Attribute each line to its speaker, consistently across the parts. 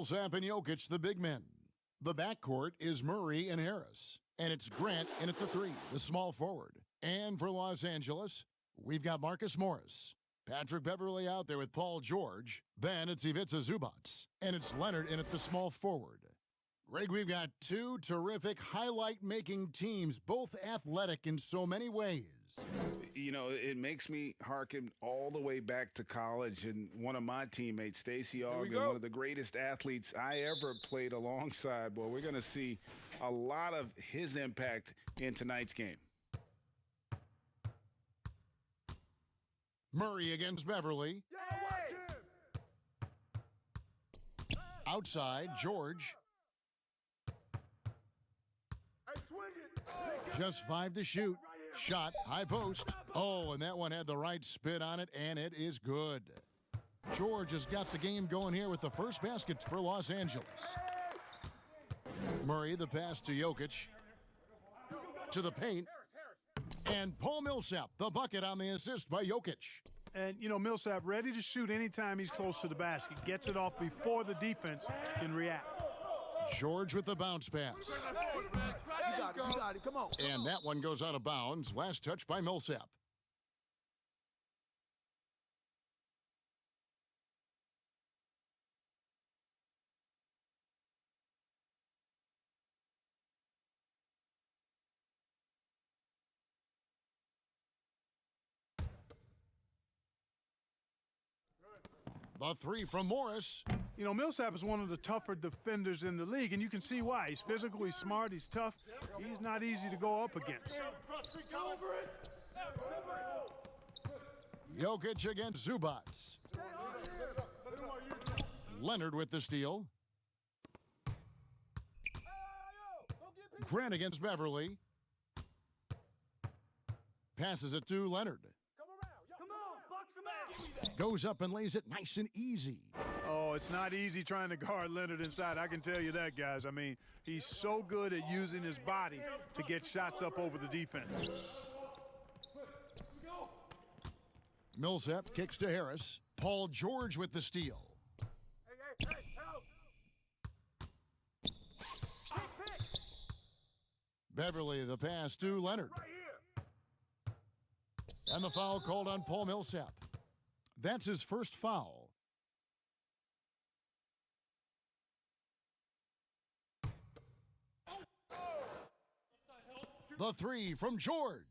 Speaker 1: Millsap and Jokic, the big men. The backcourt is Murray and Harris. And it's Grant in at the 3, the small forward. And for Los Angeles, we've got Marcus Morris. Patrick Beverley out there with Paul George. Then it's Ivica Zubac. And it's Leonard in at the small forward. Greg, we've got two terrific highlight-making teams, both athletic in so many ways.
Speaker 2: You know, it makes me hearken all the way back to college, and one of my teammates, Stacey Augmon, one of the greatest athletes I ever played alongside. Well, we're going to see a lot of his impact in tonight's game.
Speaker 1: Murray against Beverley. Outside, George. Just 5 to shoot. Shot, high post. Oh, and that one had the right spin on it, and it is good. George has got the game going here with the first basket for Los Angeles. Murray, the pass to Jokic. To the paint. And Paul Millsap, the bucket on the assist by Jokic.
Speaker 3: And, you know, Millsap ready to shoot anytime he's close to the basket. Gets it off before the defense can react.
Speaker 1: George with the bounce pass.
Speaker 4: You got it. Come on.
Speaker 1: And that one goes out of bounds. Last touch by Millsap. The 3 from Morris.
Speaker 3: You know, Millsap is one of the tougher defenders in the league, and you can see why. He's physical, he's smart, he's tough. He's not easy to go up against.
Speaker 1: Jokic against Zubac. Leonard with the steal. Grant against Beverley. Passes it to Leonard. Goes up and lays it nice and easy.
Speaker 3: Oh, it's not easy trying to guard Leonard inside. I can tell you that, guys. I mean, he's so good at using his body to get shots up over the defense.
Speaker 1: Millsap kicks to Harris. Paul George with the steal. Beverley the pass to Leonard. And the foul called on Paul Millsap. That's his first foul. The 3 from George.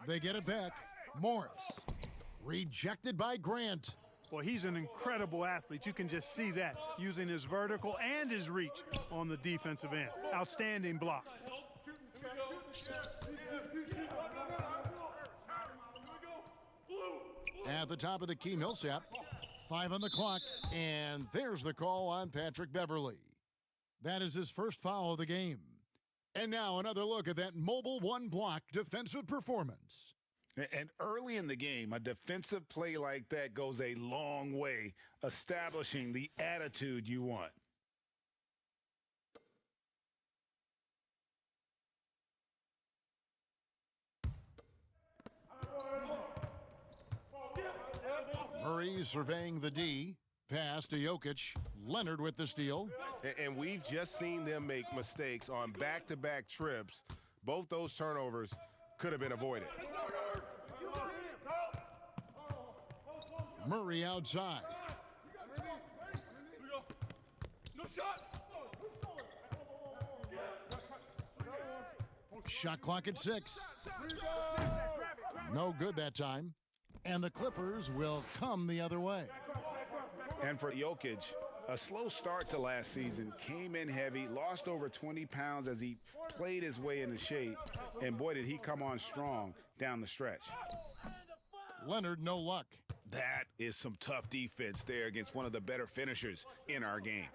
Speaker 1: They get it back. Morris. Rejected by Grant.
Speaker 3: Well, he's an incredible athlete. You can just see that, using his vertical and his reach on the defensive end. Outstanding block.
Speaker 1: At the top of the key, Millsap. 5 on the clock, and there's the call on Patrick Beverley. That is his first foul of the game. And now another look at that mobile one-block defensive performance.
Speaker 2: And early in the game, a defensive play like that goes a long way, establishing the attitude you want.
Speaker 1: Murray surveying the D. Pass to Jokic. Leonard with the steal.
Speaker 5: And we've just seen them make mistakes on back-to-back trips. Both those turnovers could have been avoided.
Speaker 1: Murray outside.
Speaker 6: No shot.
Speaker 1: Shot clock at 6. No good that time. And the Clippers will come the other way.
Speaker 2: And for Jokic, a slow start to last season, came in heavy, lost over 20 pounds as he played his way into shape, and boy, did he come on strong down the stretch.
Speaker 1: Leonard, no luck.
Speaker 2: That is some tough defense there against one of the better finishers in our game.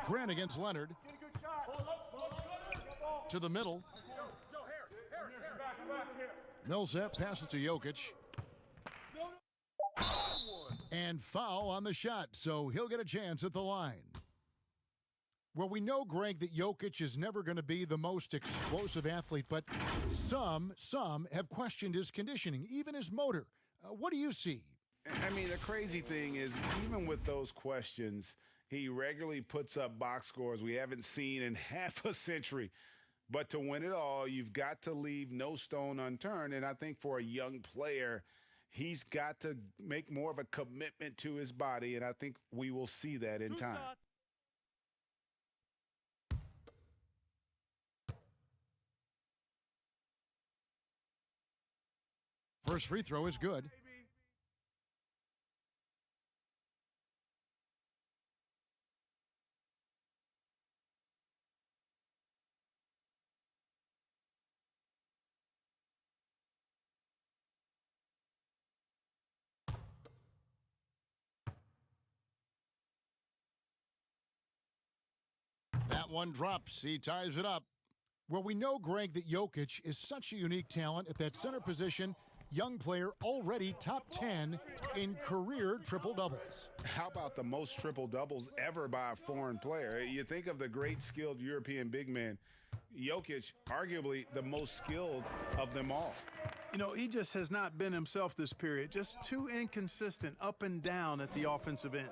Speaker 1: Grant against Leonard. To the middle. Millsap passes to Jokic. And foul on the shot, so he'll get a chance at the line. Well, we know, Greg, that Jokic is never going to be the most explosive athlete, but some have questioned his conditioning, even his motor. What do you see?
Speaker 2: I mean, the crazy thing is, even with those questions, he regularly puts up box scores we haven't seen in half a century. But to win it all, you've got to leave no stone unturned. And I think for a young player, he's got to make more of a commitment to his body, and I think we will see that in time.
Speaker 1: First free throw is good. That one drops. He ties it up. Well, we know, Greg, that Jokic is such a unique talent at that center position. Young player, already top 10 in career triple-doubles.
Speaker 2: How about the most triple-doubles ever by a foreign player? You think of the great skilled European big man, Jokic, arguably the most skilled of them all.
Speaker 3: You know, he just has not been himself this period. Just too inconsistent up and down at the offensive end.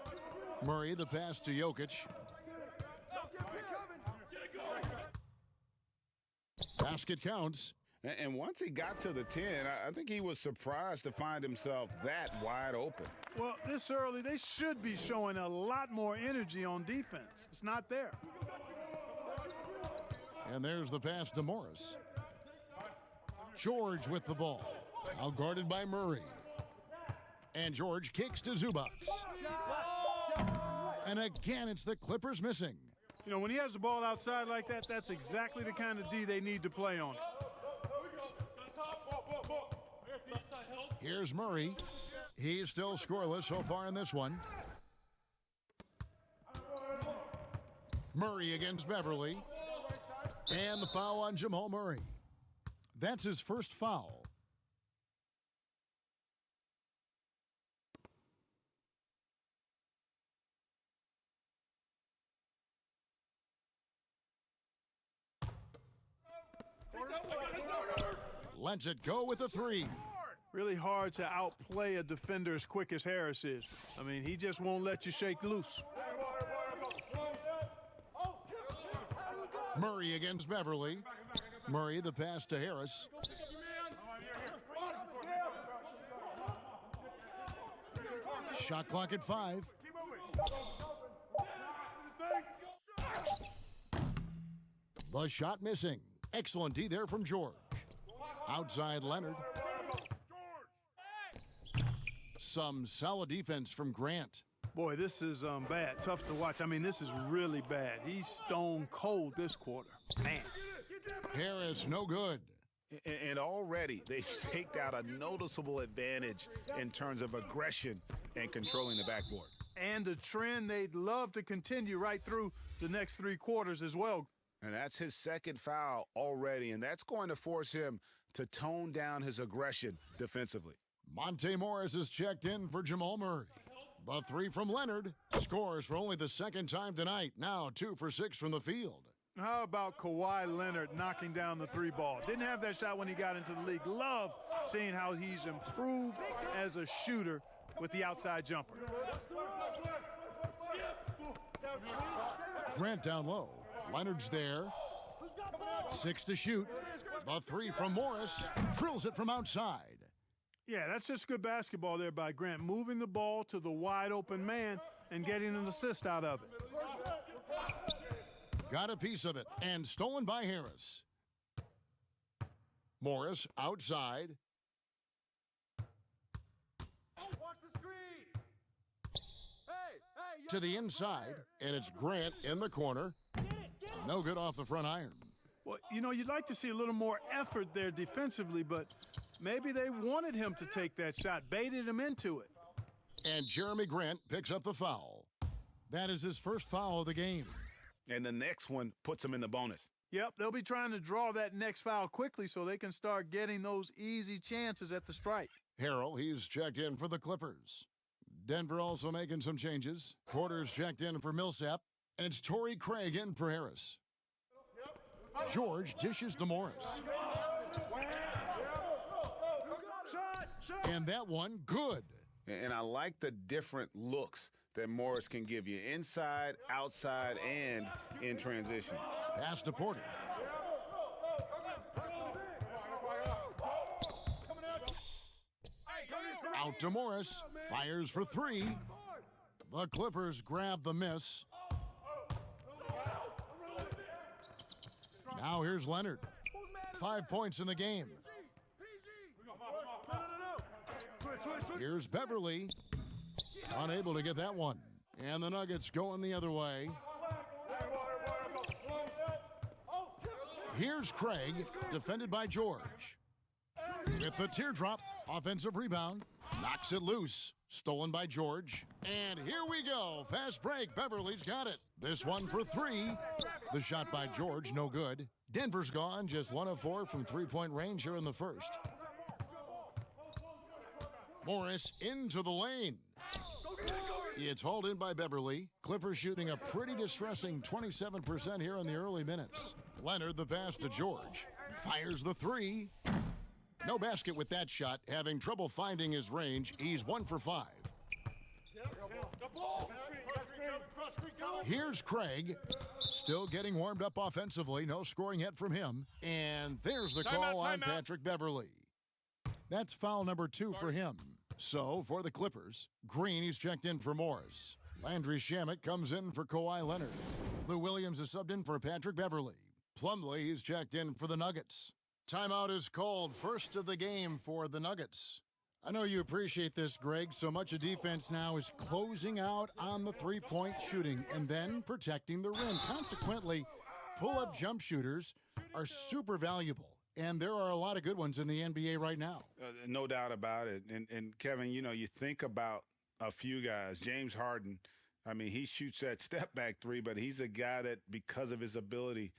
Speaker 1: Murray, the pass to Jokic. Basket counts.
Speaker 2: And once he got to the 10, I think he was surprised to find himself that wide open.
Speaker 3: Well, this early, they should be showing a lot more energy on defense. It's not there.
Speaker 1: And there's the pass to Morris. George with the ball. Out guarded by Murray. And George kicks to Zubac. And again, it's the Clippers missing.
Speaker 3: You know, when he has the ball outside like that, that's exactly the kind of D they need to play on it.
Speaker 1: Here's Murray. He's still scoreless so far in this one. Murray against Beverly. And the foul on Jamal Murray. That's his first foul. Lets it go with a three.
Speaker 3: Really hard to outplay a defender as quick as Harris is. I mean, he just won't let you shake loose.
Speaker 1: Murray against Beverly. Murray, the pass to Harris. Shot clock at 5. The shot missing. Excellent D there from George. Outside Leonard. Some solid defense from Grant.
Speaker 3: Boy, this is bad. Tough to watch. I mean, this is really bad. He's stone cold this quarter. Man.
Speaker 1: Harris, no good.
Speaker 2: And already they've staked out a noticeable advantage in terms of aggression and controlling the backboard.
Speaker 3: And a trend they'd love to continue right through the next 3 quarters as well.
Speaker 2: And that's his second foul already, and that's going to force him to tone down his aggression defensively.
Speaker 1: Monte Morris is checked in for Jamal Murray. The 3 from Leonard scores for only the second time tonight. Now 2 for 6 from the field.
Speaker 3: How about Kawhi Leonard knocking down the 3 ball? Didn't have that shot when he got into the league. Love seeing how he's improved as a shooter with the outside jumper.
Speaker 1: Grant down low. Leonard's there. 6 to shoot. The 3 from Morris drills it from outside.
Speaker 3: Yeah, that's just good basketball there by Grant, moving the ball to the wide open man and getting an assist out of it.
Speaker 1: Got a piece of it and stolen by Harris. Morris outside.
Speaker 4: Watch the screen. Hey,
Speaker 1: To the inside, and it's Grant in the corner. No good off the front iron.
Speaker 3: Well, you know, you'd like to see a little more effort there defensively, but maybe they wanted him to take that shot, baited him into it.
Speaker 1: And Jeremy Grant picks up the foul. That is his first foul of the game.
Speaker 2: And the next one puts him in the bonus.
Speaker 3: Yep, they'll be trying to draw that next foul quickly so they can start getting those easy chances at the stripe.
Speaker 1: Harrell, he's checked in for the Clippers. Denver also making some changes. Porter's checked in for Millsap. And it's Torrey Craig in for Harris. George dishes to Morris. And that one, good.
Speaker 2: And I like the different looks that Morris can give you inside, outside, and in transition.
Speaker 1: Pass to Porter. Out to Morris. Fires for three. The Clippers grab the miss. Now here's Leonard. 5 points in the game. Here's Beverly. Unable to get that one. And the Nuggets going the other way. Here's Craig, defended by George. With the teardrop, offensive rebound. Knocks it loose. Stolen by George. And here we go. Fast break. Beverly's got it. This one for three. The shot by George, no good. Denver's gone. Just 1 of 4 from three-point range here in the first. Morris into the lane. It's hauled in by Beverly. Clippers shooting a pretty distressing 27% here in the early minutes. Leonard the pass to George. Fires the three. No basket with that shot. Having trouble finding his range. He's 1 for 5. Here's Craig. Still getting warmed up offensively. No scoring yet from him. And there's the call on Patrick Beverly. That's foul number 2 for him. So, for the Clippers, Green, he's checked in for Morris. Landry Shamet comes in for Kawhi Leonard. Lou Williams is subbed in for Patrick Beverly. Plumlee, he's checked in for the Nuggets. Timeout is called, first of the game for the Nuggets. I know you appreciate this, Greg. So much of defense now is closing out on the three-point shooting and then protecting the rim. Consequently, pull-up jump shooters are super valuable. And there are a lot of good ones in the NBA right now.
Speaker 2: No doubt about it. And Kevin, you know, you think about a few guys. James Harden, I mean, he shoots that step-back three, but he's a guy that, because of his ability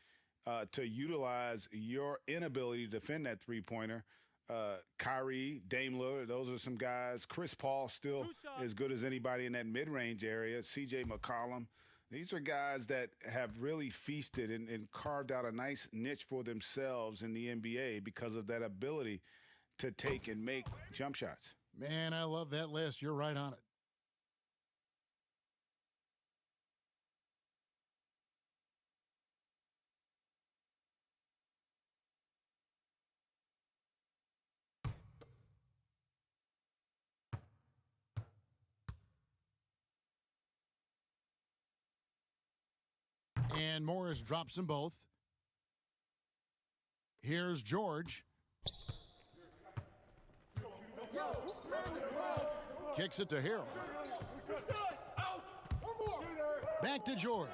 Speaker 2: to utilize your inability to defend that three-pointer, Kyrie, Dame Lillard, those are some guys. Chris Paul still as good as anybody in that mid-range area. C.J. McCollum. These are guys that have really feasted and carved out a nice niche for themselves in the NBA because of that ability to take and make jump shots.
Speaker 1: Man, I love that list. You're right on it. And Morris drops them both. Here's George. Kicks it to Harrell. Back to George.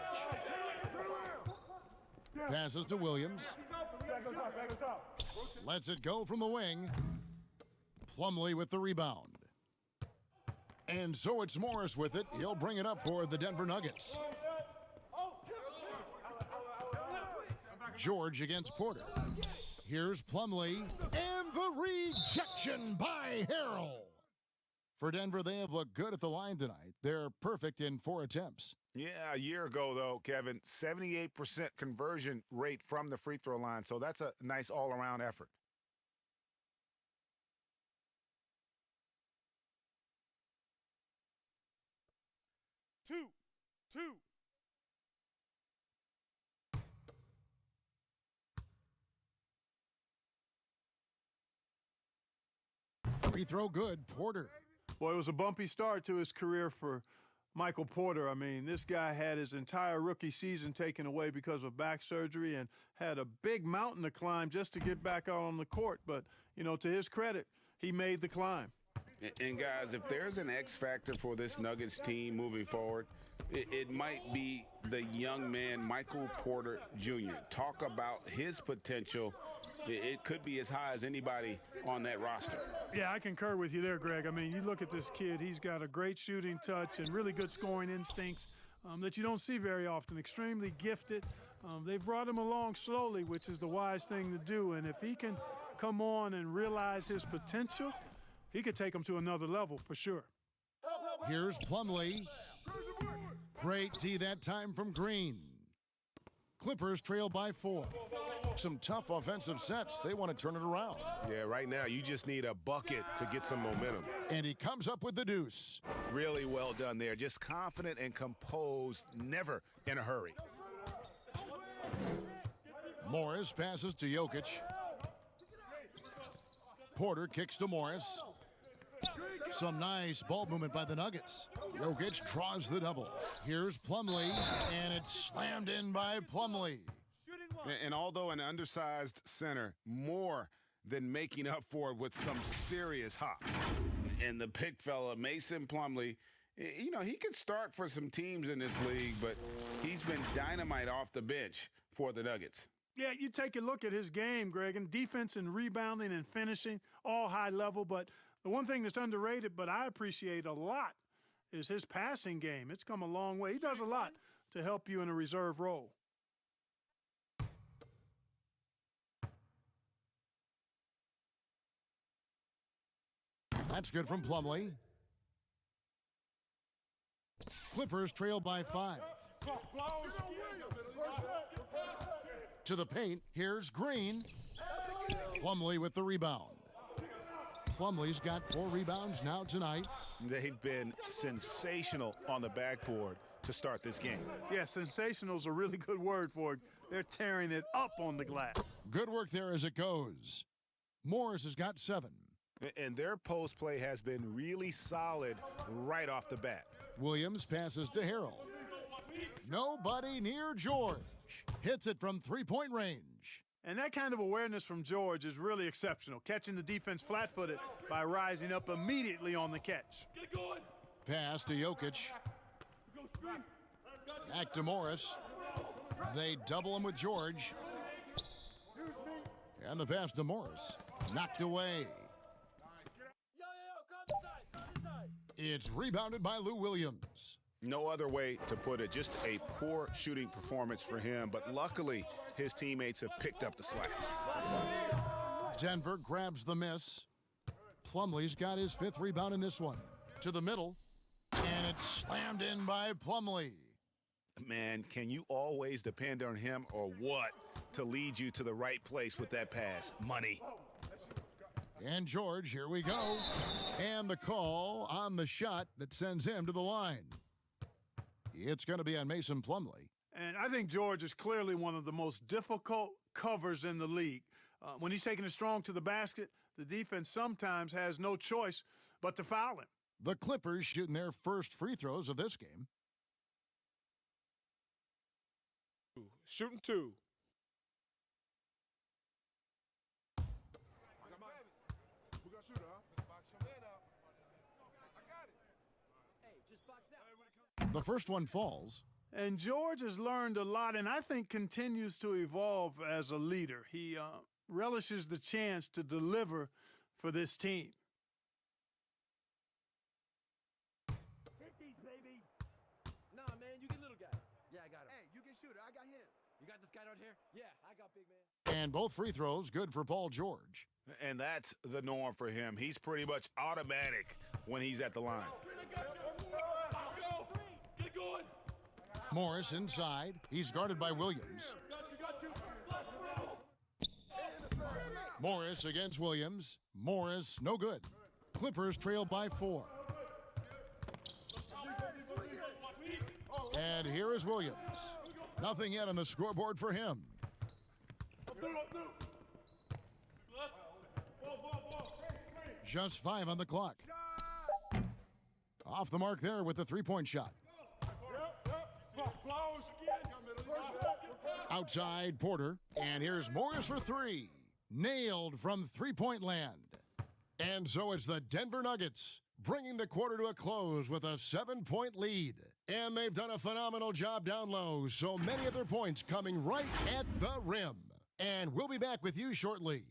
Speaker 1: Passes to Williams. Lets it go from the wing. Plumlee with the rebound. And so it's Morris with it. He'll bring it up for the Denver Nuggets. George against Porter. Here's Plumlee. And the rejection by Harrell. For Denver, they have looked good at the line tonight. They're perfect in 4 attempts.
Speaker 2: Yeah, a year ago, though, Kevin, 78% conversion rate from the free throw line. So that's a nice all-around effort.
Speaker 3: Two.
Speaker 1: Free throw good, Porter.
Speaker 3: Boy, it was a bumpy start to his career for Michael Porter. I mean, this guy had his entire rookie season taken away because of back surgery and had a big mountain to climb just to get back out on the court. But, you know, to his credit, he made the climb.
Speaker 2: And guys, if there's an X factor for this Nuggets team moving forward, it might be the young man, Michael Porter Jr. Talk about his potential. It could be as high as anybody on that roster.
Speaker 3: Yeah, I concur with you there, Greg. I mean, you look at this kid, he's got a great shooting touch and really good scoring instincts that you don't see very often. Extremely gifted. They've brought him along slowly, which is the wise thing to do. And if he can come on and realize his potential, he could take them to another level for sure.
Speaker 1: Here's Plumlee. Great D that time from Green. Clippers trail by 4. Some tough offensive sets. They want to turn it around.
Speaker 5: Yeah, right now you just need a bucket to get some momentum.
Speaker 1: And he comes up with the deuce.
Speaker 2: Really well done there. Just confident and composed, never in a hurry.
Speaker 1: Morris passes to Jokic. Porter kicks to Morris. Some nice ball movement by the Nuggets. Jokic draws the double. Here's Plumlee, and it's slammed in by Plumlee.
Speaker 2: And although an undersized center, more than making up for it with some serious hops. And the big fella, Mason Plumlee, you know, he could start for some teams in this league, but he's been dynamite off the bench for the Nuggets.
Speaker 3: Yeah, you take a look at his game, Greg, and defense and rebounding and finishing, all high level. But the one thing that's underrated, but I appreciate a lot, is his passing game. It's come a long way. He does a lot to help you in a reserve role.
Speaker 1: That's good from Plumlee. Clippers trail by 5. To the paint, here's Green. Plumlee with the rebound. Plumlee's got 4 rebounds now tonight.
Speaker 2: They've been sensational on the backboard to start this game.
Speaker 3: Yeah, sensational is a really good word for it. They're tearing it up on the glass.
Speaker 1: Good work there as it goes. Morris has got 7.
Speaker 2: And their post play has been really solid right off the bat.
Speaker 1: Williams passes to Harrell. Nobody near George. Hits it from three-point range.
Speaker 3: And that kind of awareness from George is really exceptional, catching the defense flat-footed by rising up immediately on the catch.
Speaker 6: Get it going.
Speaker 1: Pass to Jokic.
Speaker 6: Go screen.
Speaker 1: Back to Morris. They double him with George. And the pass to Morris. Knocked away.
Speaker 4: Come this side.
Speaker 1: It's rebounded by Lou Williams.
Speaker 2: No other way to put it, just a poor shooting performance for him, but luckily his teammates have picked up the slack.
Speaker 1: Denver grabs the miss. Plumlee's got his 5th rebound in this one. To the middle, and it's slammed in by Plumlee.
Speaker 2: Man, can you always depend on him or what to lead you to the right place with that pass? Money.
Speaker 1: And George, here we go. And the call on the shot that sends him to the line. It's going to be on Mason Plumlee.
Speaker 3: And I think George is clearly one of the most difficult covers in the league. When he's taking it strong to the basket, the defense sometimes has no choice but to foul him.
Speaker 1: The Clippers shooting their first free throws of this game.
Speaker 5: Shooting 2.
Speaker 1: The first one falls.
Speaker 3: And George has learned a lot and I think continues to evolve as a leader. He relishes the chance to deliver for this team.
Speaker 4: 50s, baby. Nah, man, you get little guy. Yeah, I got him. Hey, you get shooter. I got him. You got this guy out here? Yeah, I got big man.
Speaker 1: And both free throws good for Paul George.
Speaker 2: And that's the norm for him. He's pretty much automatic when he's at the line.
Speaker 6: Get going.
Speaker 1: Morris inside. He's guarded by Williams.
Speaker 6: Got you.
Speaker 1: Morris against Williams. Morris, no good. Clippers trail by 4. And here is Williams. Nothing yet on the scoreboard for him. Just 5 on the clock. Off the mark there with the 3-point shot. Outside Porter. And here's Morris for 3. Nailed from 3-point land. And so it's the Denver Nuggets bringing the quarter to a close with a 7-point lead. And they've done a phenomenal job down low, so many of their points coming right at the rim. And we'll be back with you shortly.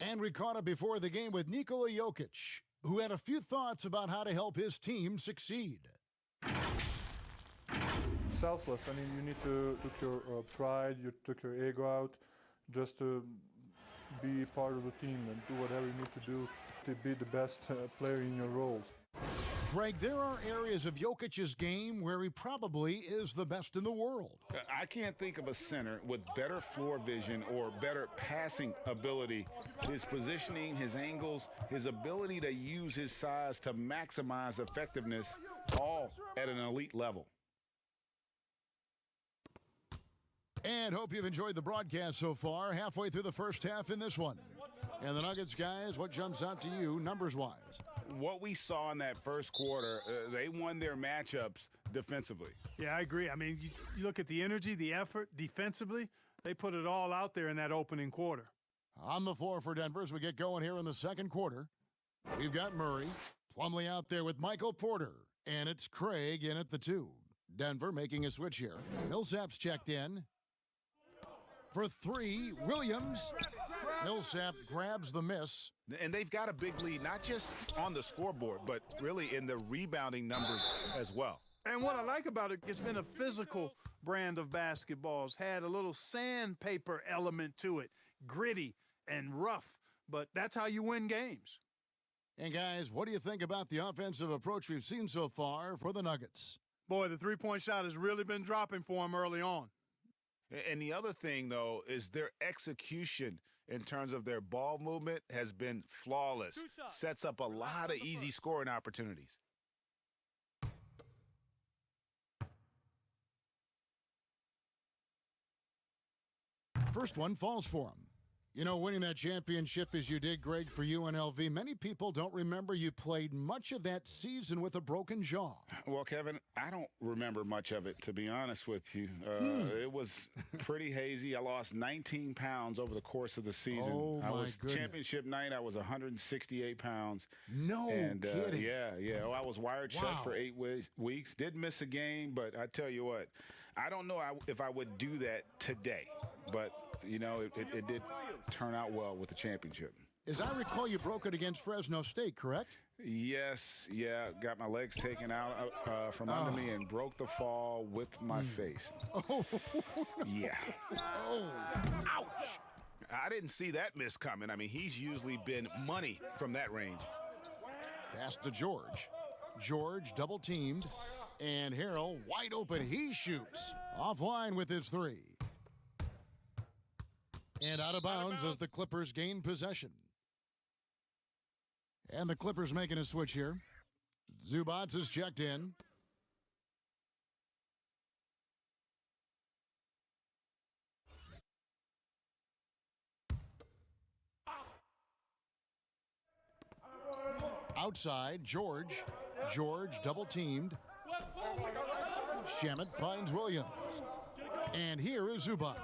Speaker 1: And we caught up before the game with Nikola Jokic. who had a few thoughts about how to help his team succeed.
Speaker 7: Selfless. I mean, you need to took your pride, you took your ego out, just to be part of the team and do whatever you need to do to be the best player in your roles.
Speaker 1: Greg, there are areas of Jokic's game where he probably is the best in the world.
Speaker 2: I can't think of a center with better floor vision or better passing ability. His positioning, his angles, his ability to use his size to maximize effectiveness, all at an elite level.
Speaker 1: And hope you've enjoyed the broadcast so far, halfway through the first half in this one. And the Nuggets, guys, what jumps out to you numbers-wise?
Speaker 2: What we saw in that first quarter, they won their matchups defensively.
Speaker 3: Yeah, I agree. I mean, you look at the energy, the effort, defensively, they put it all out there in that opening quarter.
Speaker 1: On the floor for Denver as we get going here in the second quarter, we've got Murray, Plumlee out there with Michael Porter, and it's Craig in at the 2. Denver making a switch here. Millsap's checked in. For 3, Williams. Millsap grabs the miss.
Speaker 2: And they've got a big lead, not just on the scoreboard, but really in the rebounding numbers as well.
Speaker 3: And what I like about it, it's been a physical brand of basketball. It's had a little sandpaper element to it, gritty and rough, but that's how you win games.
Speaker 1: And guys, what do you think about the offensive approach we've seen so far for the Nuggets?
Speaker 3: Boy, the three-point shot has really been dropping for them early on.
Speaker 2: And the other thing, though, is their execution in terms of their ball movement has been flawless. Sets up a lot of easy scoring opportunities.
Speaker 1: First one falls for him. You know, winning that championship as you did, Greg, for UNLV, many people don't remember you played much of that season with a broken jaw.
Speaker 2: Well, Kevin, I don't remember much of it, to be honest with you. It was pretty hazy. I lost 19 pounds over the course of the season.
Speaker 1: Oh, my goodness.
Speaker 2: Championship night, I was 168 pounds.
Speaker 1: No kidding.
Speaker 2: Yeah. Oh, I was wired shut for 8 weeks. Did miss a game, but I tell you what, I don't know if I would do that today. But, you know, it did turn out well with the championship.
Speaker 1: As I recall, you broke it against Fresno State, correct?
Speaker 2: Yes, yeah. Got my legs taken out from under me and broke the fall with my face.
Speaker 1: Oh.
Speaker 2: Yeah.
Speaker 1: Oh.
Speaker 2: Ouch. I didn't see that miss coming. I mean, he's usually been money from that range.
Speaker 1: Pass to George. George double-teamed. And Harrell wide open. He shoots. Offline with his 3. And out of bounds as the Clippers gain possession. And the Clippers making a switch here. Zubac is checked in. Outside, George. George double-teamed. Shamet finds Williams. And here is Zubac.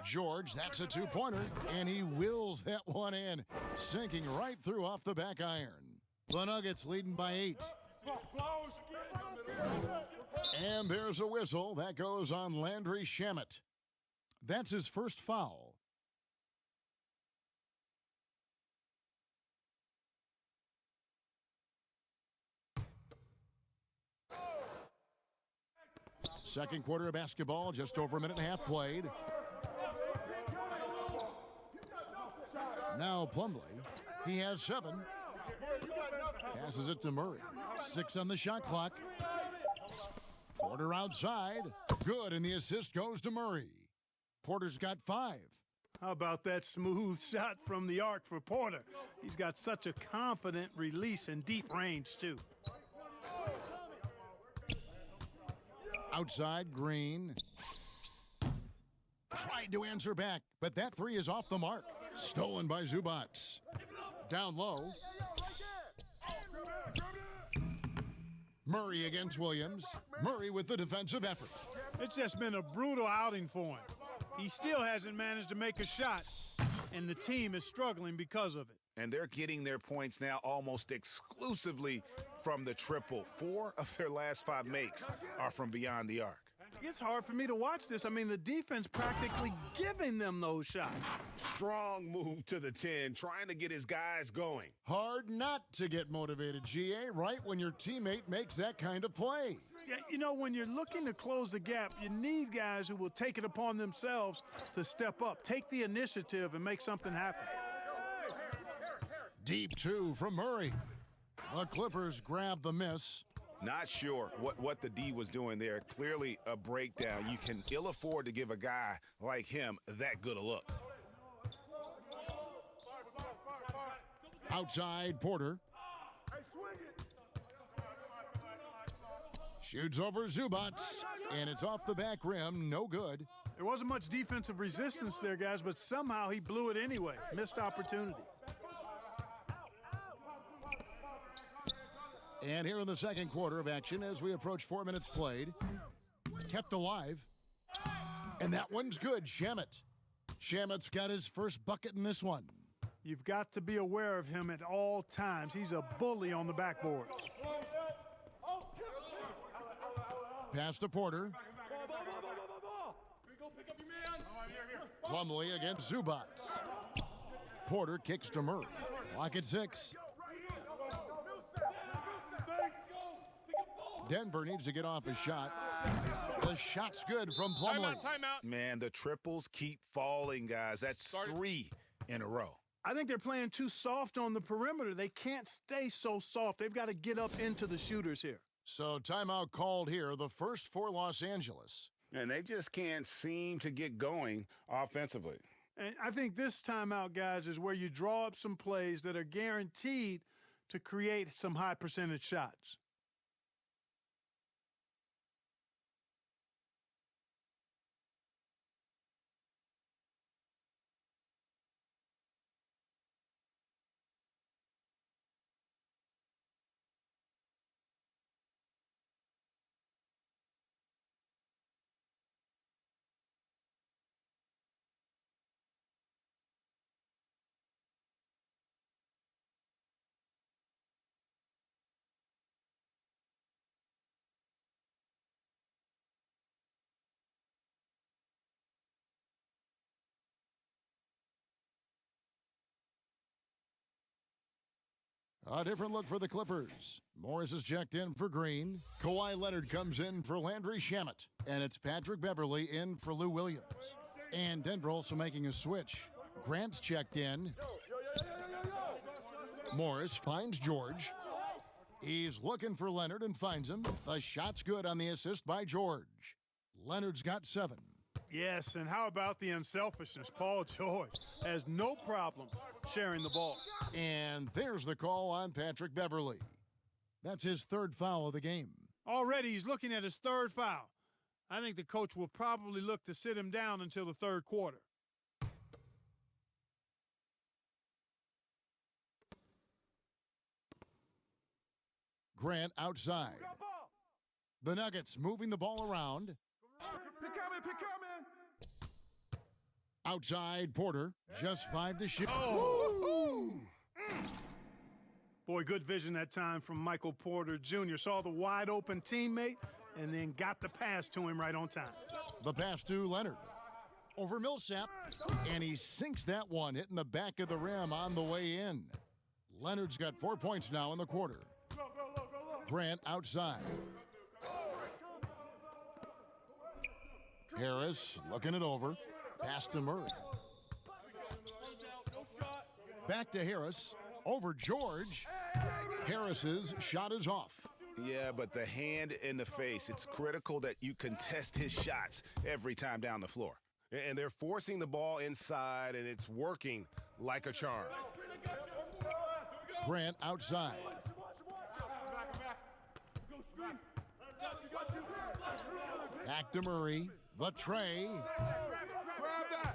Speaker 1: George, that's a 2-pointer, and he wills that one in, sinking right through off the back iron. The Nuggets leading by 8. And there's a whistle. That goes on Landry Shamet. That's his first foul. Second quarter of basketball, just over a minute and a half played. Now Plumlee, he has 7. Passes it to Murray. 6 on the shot clock. Porter outside. Good, and the assist goes to Murray. Porter's got 5.
Speaker 3: How about that smooth shot from the arc for Porter? He's got such a confident release and deep range, too.
Speaker 1: Outside, Green. Tried to answer back, but that 3 is off the mark. Stolen by Zubac. Down low. Murray against Williams. Murray with the defensive effort.
Speaker 3: It's just been a brutal outing for him. He still hasn't managed to make a shot, and the team is struggling because of it.
Speaker 2: And they're getting their points now almost exclusively from the triple. 4 of their last 5 makes are from beyond the arc.
Speaker 3: It's hard for me to watch this. I mean, the defense practically giving them those shots.
Speaker 5: Strong move to the 10, trying to get his guys going.
Speaker 1: Hard not to get motivated, GA, right when your teammate makes that kind of play.
Speaker 3: Yeah, you know, when you're looking to close the gap, you need guys who will take it upon themselves to step up, take the initiative, and make something happen.
Speaker 1: Deep two from Murray. The Clippers grab the miss.
Speaker 2: Not sure what the D was doing there. Clearly a breakdown. You can ill afford to give a guy like him that good a look.
Speaker 1: Outside Porter. Shoots over Zubac, and it's off the back rim, no good.
Speaker 3: There wasn't much defensive resistance there, guys, but somehow he blew it anyway. Missed opportunity.
Speaker 1: And here in the second quarter of action, as we approach 4 minutes played, kept alive. And that one's good, Shamet. Shamet's got his first bucket in this one.
Speaker 3: You've got to be aware of him at all times. He's a bully on the backboard.
Speaker 1: Pass to Porter.
Speaker 6: Here you go, pick up your man.
Speaker 1: Plumlee against Zubac. Porter kicks to Murray. Clock at 6. Denver needs to get off a shot. The shot's good from Plumlee.
Speaker 5: Timeout.
Speaker 2: Man, the triples keep falling, guys. That's 3 in a row.
Speaker 3: I think they're playing too soft on the perimeter. They can't stay so soft. They've got to get up into the shooters here.
Speaker 1: So timeout called here, the first for Los Angeles.
Speaker 2: And they just can't seem to get going offensively.
Speaker 3: And I think this timeout, guys, is where you draw up some plays that are guaranteed to create some high percentage shots.
Speaker 1: A different look for the Clippers. Morris is checked in for Green. Kawhi Leonard comes in for Landry Shamet. And it's Patrick Beverley in for Lou Williams. And Denver also making a switch. Grant's checked in. Morris finds George. He's looking for Leonard and finds him. The shot's good on the assist by George. Leonard's got 7.
Speaker 3: Yes, and how about the unselfishness? Paul George has no problem sharing the ball.
Speaker 1: And there's the call on Patrick Beverley. That's his 3rd foul of the game.
Speaker 3: Already he's looking at his 3rd foul. I think the coach will probably look to sit him down until the 3rd quarter.
Speaker 1: Grant outside. The Nuggets moving the ball around. Outside Porter, just 5 to shoot.
Speaker 3: Oh! Boy, good vision that time from Michael Porter Jr. Saw the wide open teammate and then got the pass to him right on time.
Speaker 1: The pass to Leonard. Over Millsap, and he sinks that one, hitting the back of the rim on the way in. Leonard's got 4 points now in the quarter. Grant outside. Harris looking it over. Pass to Murray. Back to Harris. Over George. Harris's shot is off.
Speaker 2: Yeah, but the hand in the face, it's critical that you contest his shots every time down the floor.
Speaker 5: And they're forcing the ball inside, and it's working like a charm.
Speaker 1: Grant outside. Back to Murray. The tray.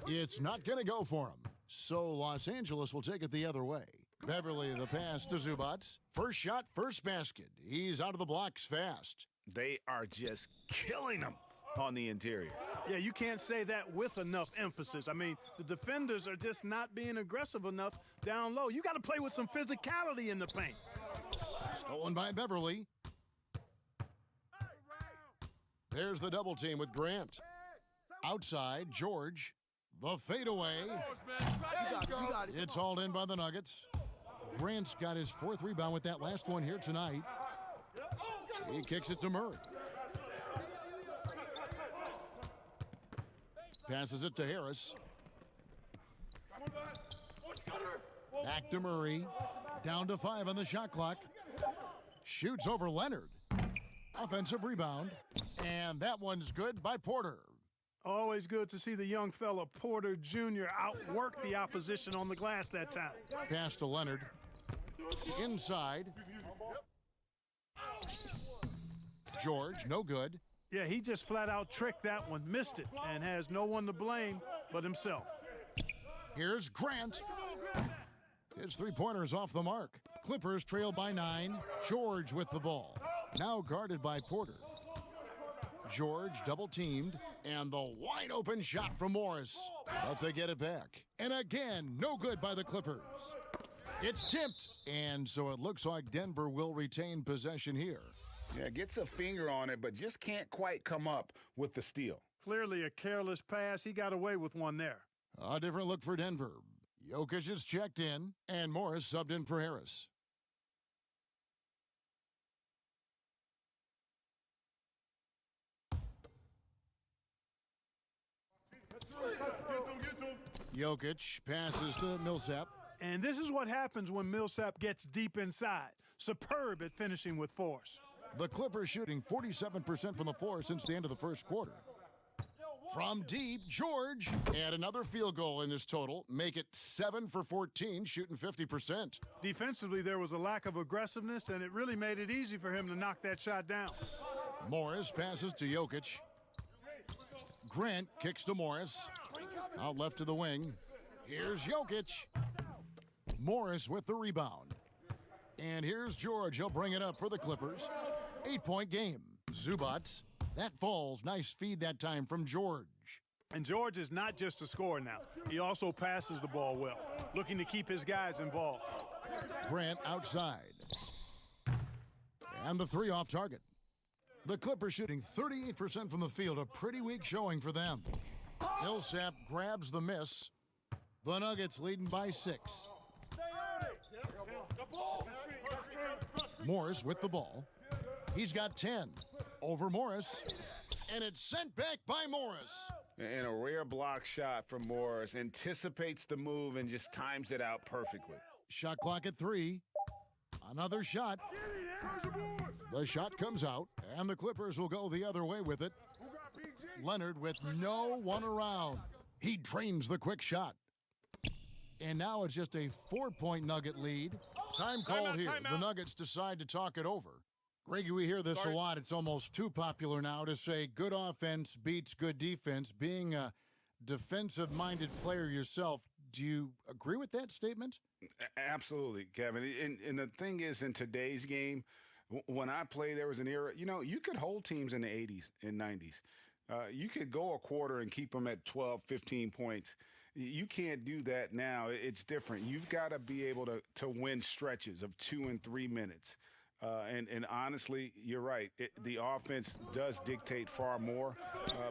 Speaker 1: It's not going to go for him. So Los Angeles will take it the other way. Beverley the pass to Zubac. First shot, first basket. He's out of the blocks fast.
Speaker 2: They are just killing him on the interior.
Speaker 3: Yeah, you can't say that with enough emphasis. I mean, the defenders are just not being aggressive enough down low. You got to play with some physicality in the paint.
Speaker 1: Stolen by Beverley. There's the double team with Grant. Outside, George. The fadeaway. It's hauled in by the Nuggets. Grant's got his 4th rebound with that last one here tonight. He kicks it to Murray. Passes it to Harris. Back to Murray. Down to 5 on the shot clock. Shoots over Leonard. Offensive rebound. And that one's good by Porter.
Speaker 3: Always good to see the young fella Porter Jr. outwork the opposition on the glass that time.
Speaker 1: Pass to Leonard. Inside. George, no good.
Speaker 3: Yeah, he just flat out tricked that one, missed it, and has no one to blame but himself.
Speaker 1: Here's Grant. His three-pointer's off the mark. Clippers trail by 9. George with the ball. Now guarded by Porter. George double-teamed, and the wide-open shot from Morris. But they get it back. And again, no good by the Clippers. It's tipped, and so it looks like Denver will retain possession here.
Speaker 2: Yeah, gets a finger on it, but just can't quite come up with the steal.
Speaker 3: Clearly a careless pass. He got away with one there.
Speaker 1: A different look for Denver. Jokic is checked in, and Morris subbed in for Harris. Jokic passes to Millsap.
Speaker 3: And this is what happens when Millsap gets deep inside. Superb at finishing with force.
Speaker 1: The Clippers shooting 47% from the floor since the end of the first quarter. From deep, George. And another field goal in his total. Make it 7 for 14, shooting 50%.
Speaker 3: Defensively, there was a lack of aggressiveness, and it really made it easy for him to knock that shot down.
Speaker 1: Morris passes to Jokic. Grant kicks to Morris. Out left to the wing. Here's Jokic. Morris with the rebound. And here's George. He'll bring it up for the Clippers. 8-point game. Zubac. That falls. Nice feed that time from George.
Speaker 3: And George is not just a scorer now. He also passes the ball well, looking to keep his guys involved.
Speaker 1: Grant outside. And the 3 off target. The Clippers shooting 38% from the field. A pretty weak showing for them. Millsap grabs the miss. The Nuggets leading by 6. Morris with the ball. He's got 10. Over Morris. And it's sent back by Morris.
Speaker 2: And a rare block shot from Morris. Anticipates the move and just times it out perfectly.
Speaker 1: Shot clock at 3. Another shot. The shot comes out, and the Clippers will go the other way with it. Leonard with no one around. He drains the quick shot. And now it's just a 4-point Nugget lead. Time called here. The Nuggets decide to talk it over. Greggy, we hear this a lot. It's almost too popular now to say good offense beats good defense. Being a defensive-minded player yourself, do you agree with that statement?
Speaker 2: Absolutely, Kevin. And the thing is, in today's game, when I played, there was an era, you could hold teams in the 80s and 90s. You could go a quarter and keep them at 12, 15 points. You can't do that now. It's different. You've got to be able to win stretches of 2 and 3 minutes. And honestly, you're right. The offense does dictate far more,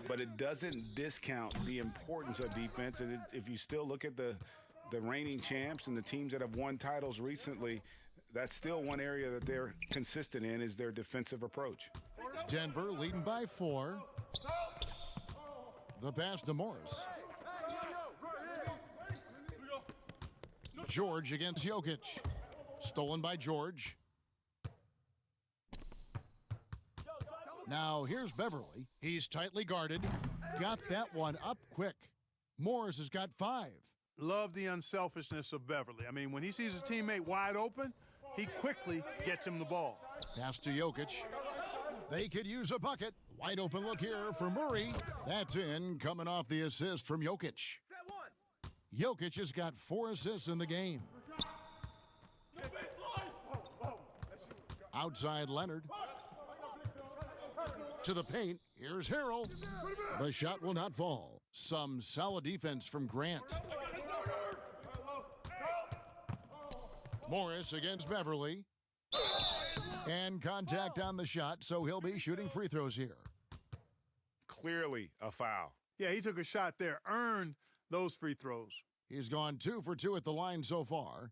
Speaker 2: but it doesn't discount the importance of defense. And if you still look at the reigning champs and the teams that have won titles recently, that's still one area that they're consistent in is their defensive approach.
Speaker 1: Denver leading by 4. The pass to Morris. George against Jokic. Stolen by George. Now here's Beverly. He's tightly guarded. Got that one up quick. Morris has got 5.
Speaker 3: Love the unselfishness of Beverly. I mean, when he sees his teammate wide open, he quickly gets him the ball.
Speaker 1: Pass to Jokic. They could use a bucket. Wide open look here for Murray. That's in, coming off the assist from Jokic. Jokic has got 4 assists in the game. Outside Leonard. To the paint. Here's Harrell. The shot will not fall. Some solid defense from Grant. Morris against Beverly. And contact on the shot, so he'll be shooting free throws here.
Speaker 5: clearly a foul.
Speaker 3: Yeah, he took a shot there, earned those free throws.
Speaker 1: He's gone 2 for 2 at the line so far.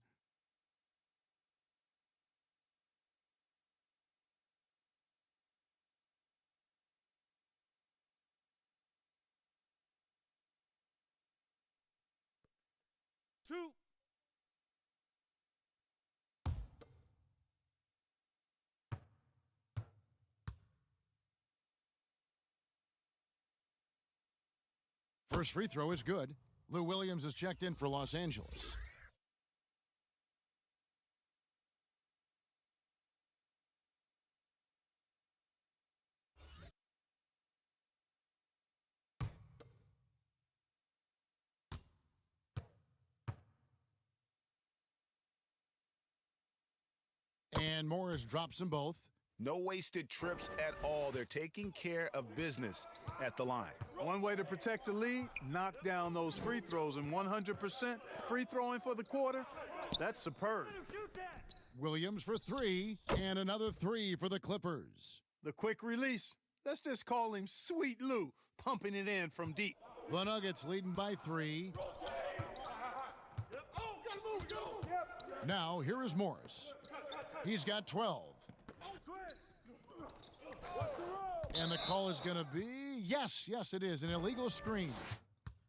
Speaker 3: Two.
Speaker 1: First free throw is good. Lou Williams is checked in for Los Angeles. And Morris drops them both.
Speaker 2: No wasted trips at all. They're taking care of business at the line.
Speaker 3: One way to protect the lead, knock down those free throws, and 100% free throwing for the quarter, that's superb.
Speaker 1: Williams for 3, and another 3 for the Clippers.
Speaker 3: The quick release, let's just call him Sweet Lou, pumping it in from deep.
Speaker 1: The Nuggets leading by 3. Now, here is Morris. He's got 12. And the call is going to be, yes, it is, an illegal screen.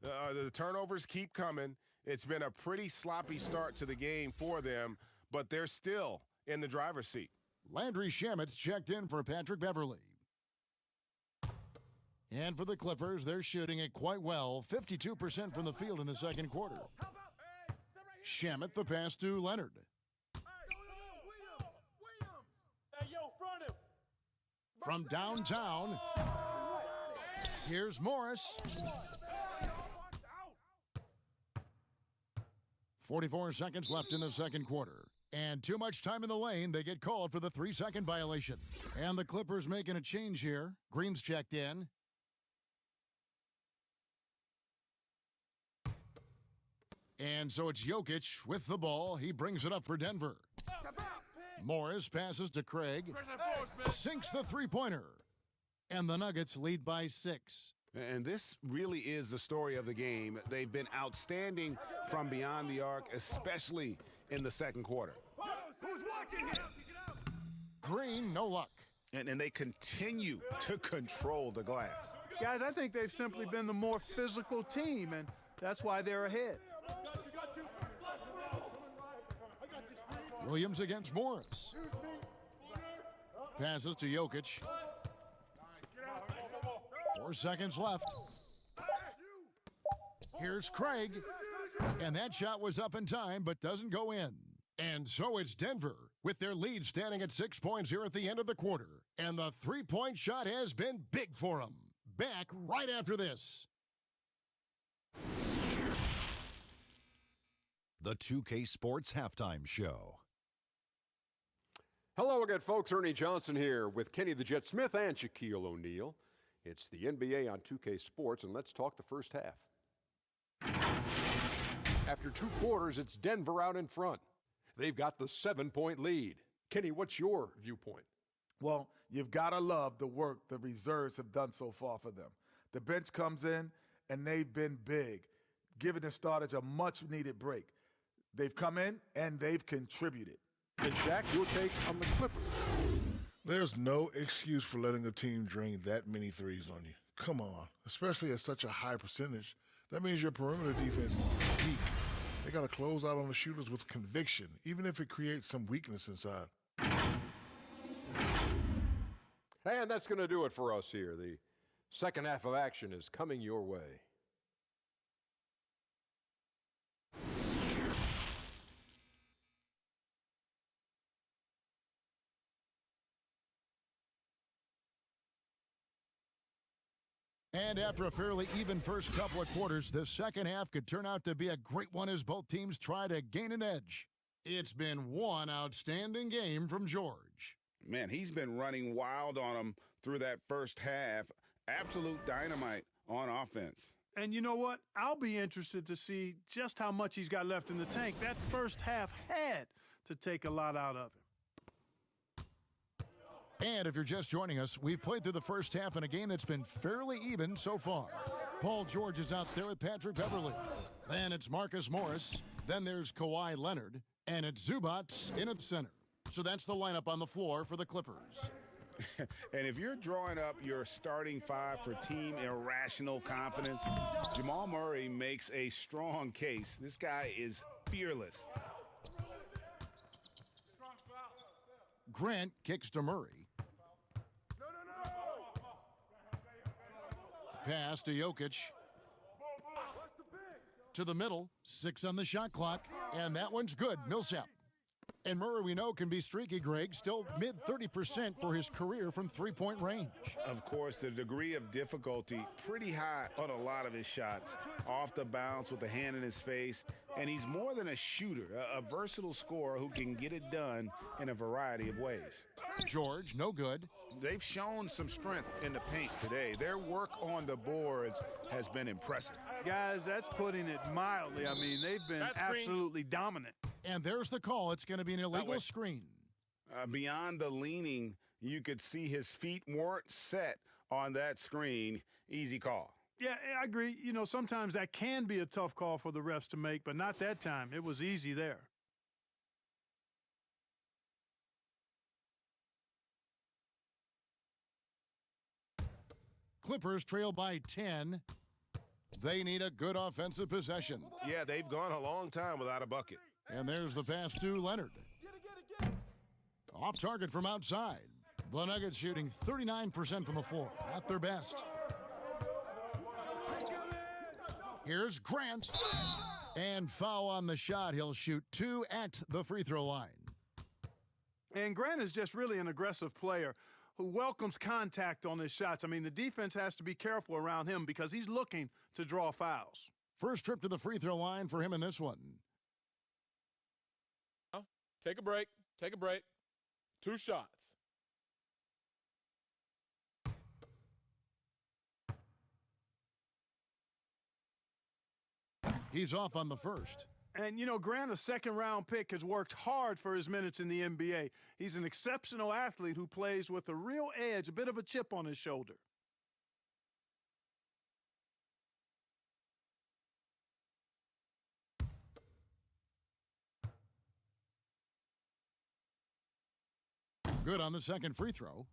Speaker 5: The turnovers keep coming. It's been a pretty sloppy start to the game for them, but they're still in the driver's seat.
Speaker 1: Landry Shamet's checked in for Patrick Beverley. And for the Clippers, they're shooting it quite well, 52% from the field in the second quarter. Shamet the pass to Leonard. From downtown, here's Morris. 44 seconds left in the second quarter. And too much time in the lane, they get called for the 3-second violation. And the Clippers making a change here. Green's checked in. And so it's Jokic with the ball. He brings it up for Denver. Morris passes to Craig, sinks the three-pointer, and the Nuggets lead by 6.
Speaker 2: And this really is the story of the game. They've been outstanding from beyond the arc, especially in the second quarter.
Speaker 1: Green, no luck.
Speaker 2: And they continue to control the glass.
Speaker 3: Guys, I think they've simply been the more physical team, and that's why they're ahead.
Speaker 1: Williams against Morris. Passes to Jokic. 4 seconds left. Here's Craig. And that shot was up in time, but doesn't go in. And so it's Denver, with their lead standing at 6 points here at the end of the quarter. And the three-point shot has been big for them. Back right after this.
Speaker 8: The 2K Sports Halftime Show.
Speaker 9: Hello again, folks. Ernie Johnson here with Kenny the Jet Smith and Shaquille O'Neal. It's the NBA on 2K Sports, and let's talk the first half. After 2 quarters, it's Denver out in front. They've got the 7-point lead. Kenny, what's your viewpoint?
Speaker 10: Well, you've got to love the work the reserves have done so far for them. The bench comes in, and they've been big, giving the starters a much-needed break. They've come in, and they've contributed.
Speaker 9: And Shaq, your take on the Clippers.
Speaker 11: There's no excuse for letting a team drain that many threes on you. Come on, especially at such a high percentage. That means your perimeter defense is weak. They got to close out on the shooters with conviction, even if it creates some weakness inside.
Speaker 9: And that's going to do it for us here. The second half of action is coming your way.
Speaker 1: And after a fairly even first couple of quarters, the second half could turn out to be a great one as both teams try to gain an edge. It's been one outstanding game from George.
Speaker 2: Man, he's been running wild on them through that first half. Absolute dynamite on offense.
Speaker 3: And you know what? I'll be interested to see just how much he's got left in the tank. That first half had to take a lot out of him.
Speaker 1: And if you're just joining us, we've played through the first half in a game that's been fairly even so far. Paul George is out there with Patrick Beverley. Then it's Marcus Morris. Then there's Kawhi Leonard. And it's Zubac in at center. So that's the lineup on the floor for the Clippers.
Speaker 2: And if you're drawing up your starting five for team irrational confidence, Jamal Murray makes a strong case. This guy is fearless.
Speaker 1: Grant kicks to Murray. Pass to Jokic. To the middle, 6 on the shot clock, and that one's good. Millsap. And Murray, we know, can be streaky, Greg. Still mid-30% for his career from three-point range.
Speaker 2: Of course, the degree of difficulty pretty high on a lot of his shots. Off the bounce with a hand in his face. And he's more than a shooter, a versatile scorer who can get it done in a variety of ways.
Speaker 1: George, no good.
Speaker 2: They've shown some strength in the paint today. Their work on the boards has been impressive.
Speaker 3: Guys, that's putting it mildly. I mean, they've been absolutely dominant.
Speaker 1: And there's the call. It's going to be an illegal screen.
Speaker 2: Beyond the leaning, you could see his feet weren't set on that screen. Easy call.
Speaker 3: Yeah, I agree. You know, sometimes that can be a tough call for the refs to make, but not that time. It was easy there.
Speaker 1: Clippers trail by 10. They need a good offensive possession.
Speaker 5: Yeah, they've gone a long time without a bucket.
Speaker 1: And there's the pass to Leonard. Off target from outside. The Nuggets shooting 39% from the floor, at their best. Here's Grant. And foul on the shot. He'll shoot 2 at the free throw line.
Speaker 3: And Grant is just really an aggressive player who welcomes contact on his shots. I mean, the defense has to be careful around him because he's looking to draw fouls.
Speaker 1: First trip to the free throw line for him in this one.
Speaker 6: Take a break. Take a break. 2 shots.
Speaker 1: He's off on the first.
Speaker 3: And, you know, Grant, a second-round pick, has worked hard for his minutes in the NBA. He's an exceptional athlete who plays with a real edge, a bit of a chip on his shoulder.
Speaker 1: Good on the second free throw.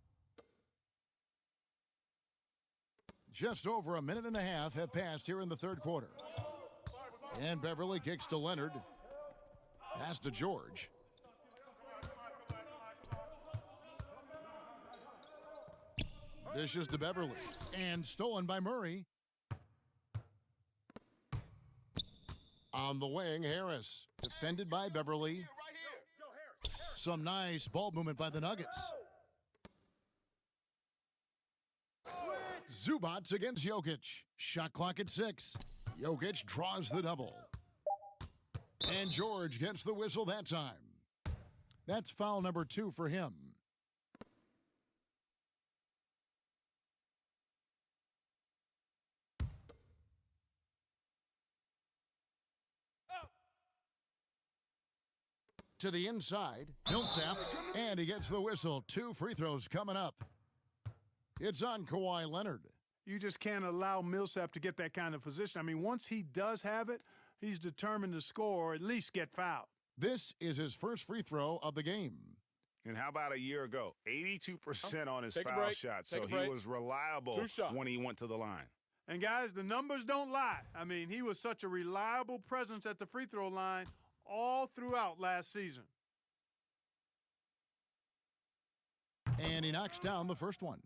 Speaker 1: Just over a minute and a half have passed here in the third quarter. And Beverley kicks to Leonard. Pass to George. Dishes to Beverley. And stolen by Murray. On the wing, Harris. Defended by Beverley. Some nice ball movement by the Nuggets. Zubac against Jokic. Shot clock at 6. Jokic draws the double. And George gets the whistle that time. That's foul number 2 for him. To the inside, Millsap, and he gets the whistle. 2 free throws coming up. It's on Kawhi Leonard.
Speaker 3: You just can't allow Millsap to get that kind of position. I mean, once he does have it, he's determined to score or at least get fouled.
Speaker 1: This is his first free throw of the game.
Speaker 2: And how about a year ago? 82% on his foul shots, so he was reliable when he went to the line.
Speaker 3: And, guys, the numbers don't lie. I mean, he was such a reliable presence at the free throw line all throughout last season.
Speaker 1: And he knocks down the first one.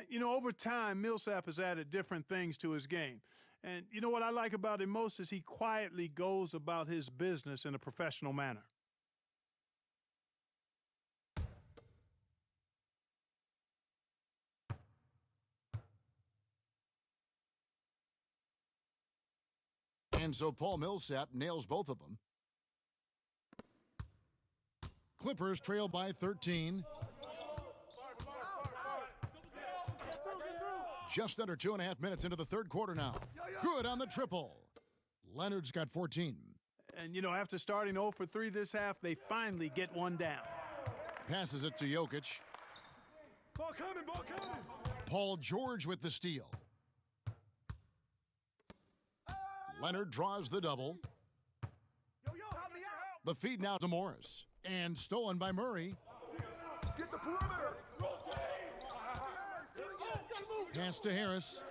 Speaker 3: You know, over time, Millsap has added different things to his game. And you know what I like about him most is he quietly goes about his business in a professional manner.
Speaker 1: And so Paul Millsap nails both of them. Clippers trail by 13. Just under 2.5 minutes into the third quarter now. Good on the triple. Leonard's got 14.
Speaker 3: And, you know, after starting 0 for 3 this half, they finally get one down.
Speaker 1: Passes it to Jokic.
Speaker 6: Ball coming, ball coming.
Speaker 1: Paul George with the steal. Leonard draws the double.
Speaker 6: Yo, help me out.
Speaker 1: The feed now to Morris. And stolen by Murray.
Speaker 6: Get the perimeter.
Speaker 1: Pass to Harris.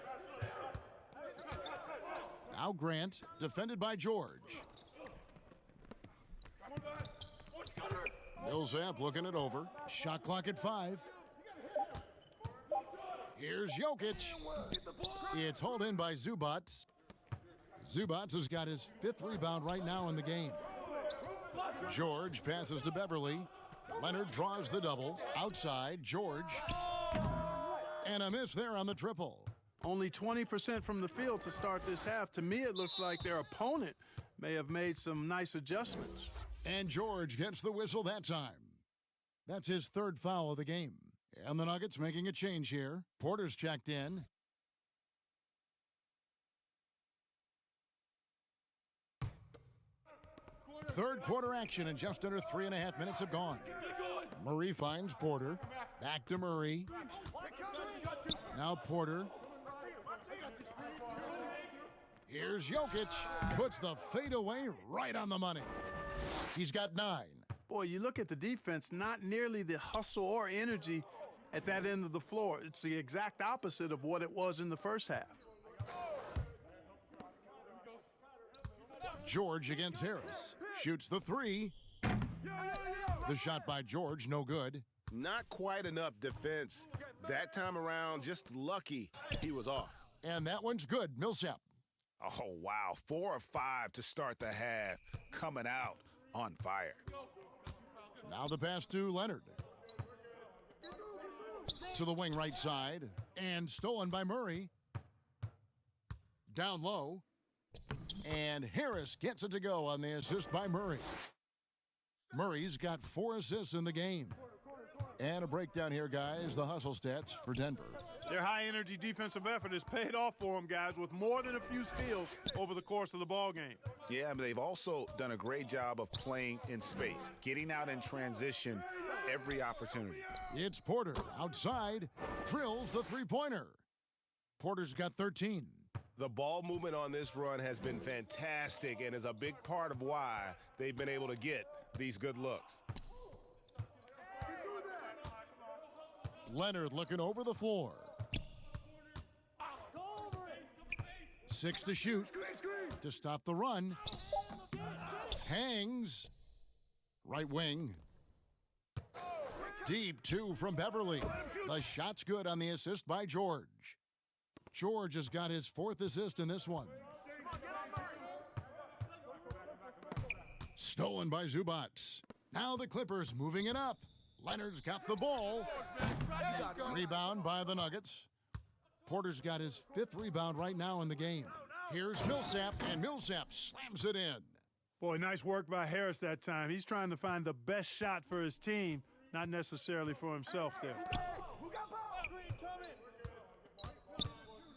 Speaker 1: Now Grant, defended by George. Millsap looking it over. Shot clock at 5. Here's Jokic. It's hauled in by Zubats. Zubats has got his 5th rebound right now in the game. George passes to Beverly. Leonard draws the double. Outside, George. And a miss there on the triple.
Speaker 12: Only 20% from the field to start this half. To me, it looks like their opponent may have made some nice adjustments.
Speaker 1: And George gets the whistle that time. That's his 3rd foul of the game. And the Nuggets making a change here. Porter's checked in. Third quarter action, and just under 3.5 minutes have gone. Murray finds Porter. Back to Murray. Now Porter. Here's Jokic. Puts the fadeaway right on the money. He's got 9.
Speaker 12: Boy, you look at the defense, not nearly the hustle or energy at that end of the floor. It's the exact opposite of what it was in the first half.
Speaker 1: George against Harris. Shoots the 3. The shot by George, no good.
Speaker 5: Not quite enough defense that time around. Just lucky he was off.
Speaker 1: And that one's good. Millsap.
Speaker 2: Oh, wow. 4 of 5 to start the half. Coming out on fire.
Speaker 1: Now the pass to Leonard. To the wing right side. And stolen by Murray. Down low. And Harris gets it to go on the assist by Murray. Murray's got 4 assists in the game. And a breakdown here, guys. The hustle stats for Denver.
Speaker 12: Their high-energy defensive effort has paid off for them, guys, with more than a few steals over the course of the ball game.
Speaker 2: Yeah, but they've also done a great job of playing in space, getting out in transition every opportunity.
Speaker 1: It's Porter outside, drills the three-pointer. Porter's got 13.
Speaker 5: The ball movement on this run has been fantastic and is a big part of why they've been able to get these good looks.
Speaker 1: Leonard looking over the floor. 6 to shoot to stop the run. Hangs. Right wing. Deep 2 from Beverly. The shot's good on the assist by George. George has got his 4th assist in this one. Stolen by Zubats. Now the Clippers moving it up. Leonard's got the ball. Rebound by the Nuggets. Porter's got his 5th rebound right now in the game. Here's Millsap, and Millsap slams it in.
Speaker 3: Boy, nice work by Harris that time. He's trying to find the best shot for his team, not necessarily for himself there.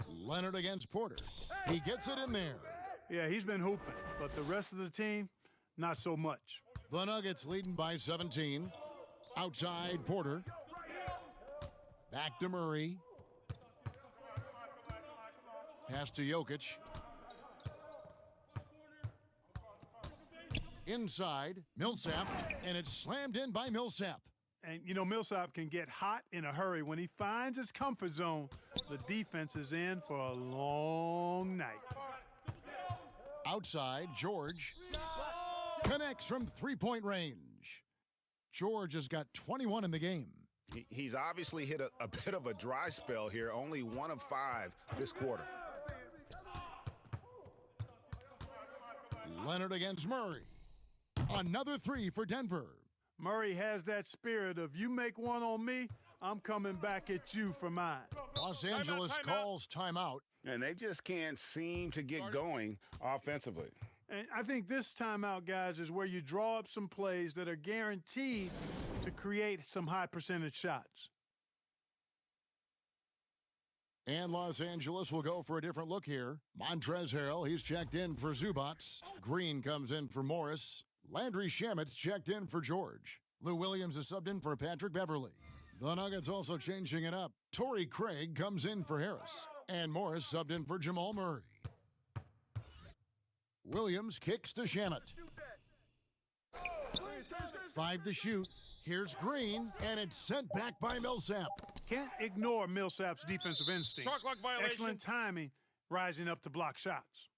Speaker 1: Leonard against Porter. He gets it in there.
Speaker 3: Yeah, he's been hooping, but the rest of the team, not so much.
Speaker 1: The Nuggets leading by 17. Outside, Porter. Back to Murray. Pass to Jokic. Inside, Millsap, and it's slammed in by Millsap.
Speaker 3: And, you know, Millsap can get hot in a hurry. When he finds his comfort zone, the defense is in for a long night.
Speaker 1: Outside, George connects from three-point range. George has got 21 in the game.
Speaker 2: He's obviously hit a bit of a dry spell here, only 1 of 5 this quarter.
Speaker 1: Leonard against Murray. Another 3 for Denver.
Speaker 3: Murray has that spirit of, you make one on me, I'm coming back at you for mine.
Speaker 1: Los Angeles calls timeout.
Speaker 2: And they just can't seem to get going offensively.
Speaker 3: And I think this timeout, guys, is where you draw up some plays that are guaranteed to create some high percentage shots.
Speaker 1: And Los Angeles will go for a different look here. Montrezl Harrell, he's checked in for Zubats. Green comes in for Morris. Landry Shamet's checked in for George. Lou Williams is subbed in for Patrick Beverly. The Nuggets also changing it up. Torrey Craig comes in for Harris, and Morris subbed in for Jamal Murray. Williams kicks to Shamet. 5 to shoot. Here's Green, and it's sent back by Millsap.
Speaker 3: Can't ignore Millsap's defensive instincts.
Speaker 6: Shot clock violation.
Speaker 3: Excellent timing, rising up to block shots.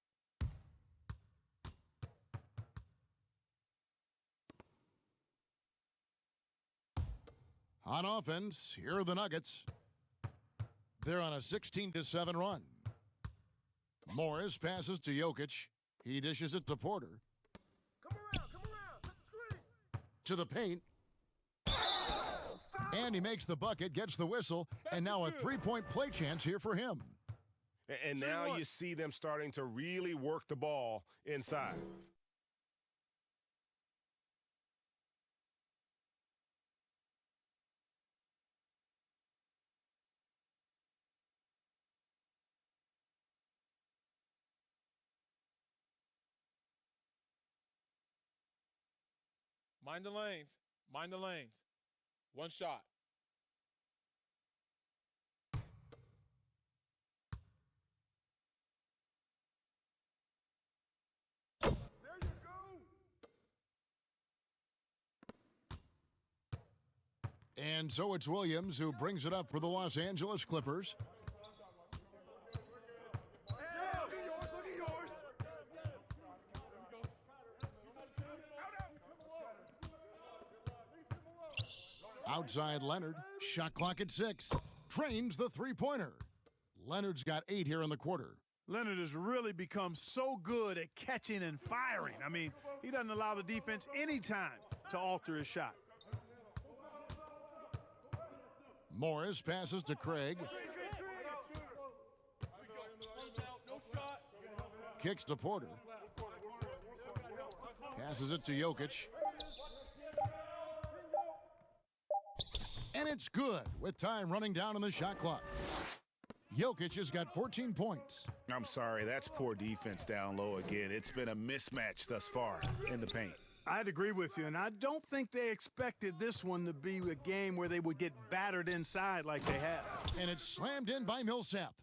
Speaker 1: On offense, here are the Nuggets. They're on a 16-7 run. Morris passes to Jokic. He dishes it to Porter.
Speaker 6: Come around, set the screen.
Speaker 1: To the paint. And he makes the bucket, gets the whistle, and now a three-point play chance here for him.
Speaker 5: And now you see them starting to really work the ball inside.
Speaker 6: Mind the lanes. Mind the lanes. One shot. There you go.
Speaker 1: And so it's Williams who brings it up for the Los Angeles Clippers. Outside Leonard, shot clock at 6. Trains the three-pointer. Leonard's got 8 here in the quarter.
Speaker 3: Leonard has really become so good at catching and firing. I mean, he doesn't allow the defense any time to alter his shot.
Speaker 1: Morris passes to Craig. Kicks to Porter. Passes it to Jokic. And it's good with time running down on the shot clock. Jokic has got 14 points.
Speaker 2: I'm sorry, that's poor defense down low again. It's been a mismatch thus far in the paint.
Speaker 3: I'd agree with you, and I don't think they expected this one to be a game where they would get battered inside like they have.
Speaker 1: And it's slammed in by Millsap.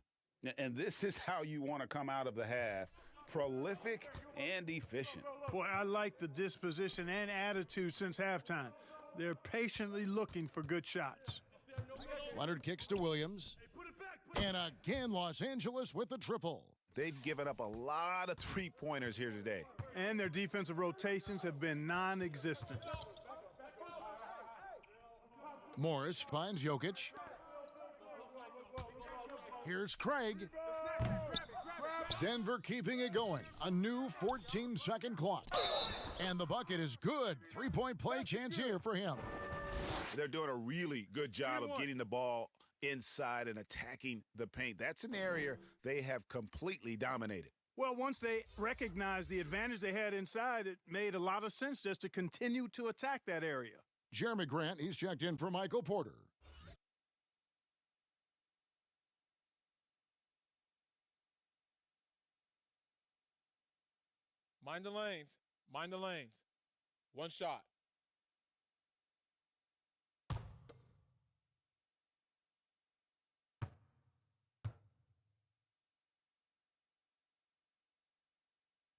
Speaker 2: And this is how you want to come out of the half. Prolific and efficient.
Speaker 3: Boy, I like the disposition and attitude since halftime. They're patiently looking for good shots.
Speaker 1: Leonard kicks to Williams. And again, Los Angeles with the triple.
Speaker 2: They've given up a lot of three-pointers here today.
Speaker 3: And their defensive rotations have been non-existent.
Speaker 1: Morris finds Jokic. Here's Craig. Denver keeping it going. A new 14-second clock. And the bucket is good. Three-point play chance here for him.
Speaker 2: They're doing a really good job of getting the ball inside and attacking the paint. That's an area they have completely dominated.
Speaker 3: Well, once they recognized the advantage they had inside, it made a lot of sense just to continue to attack that area.
Speaker 1: Jeremy Grant, he's checked in for Michael Porter.
Speaker 6: Mind the lanes. Mind the lanes. One shot.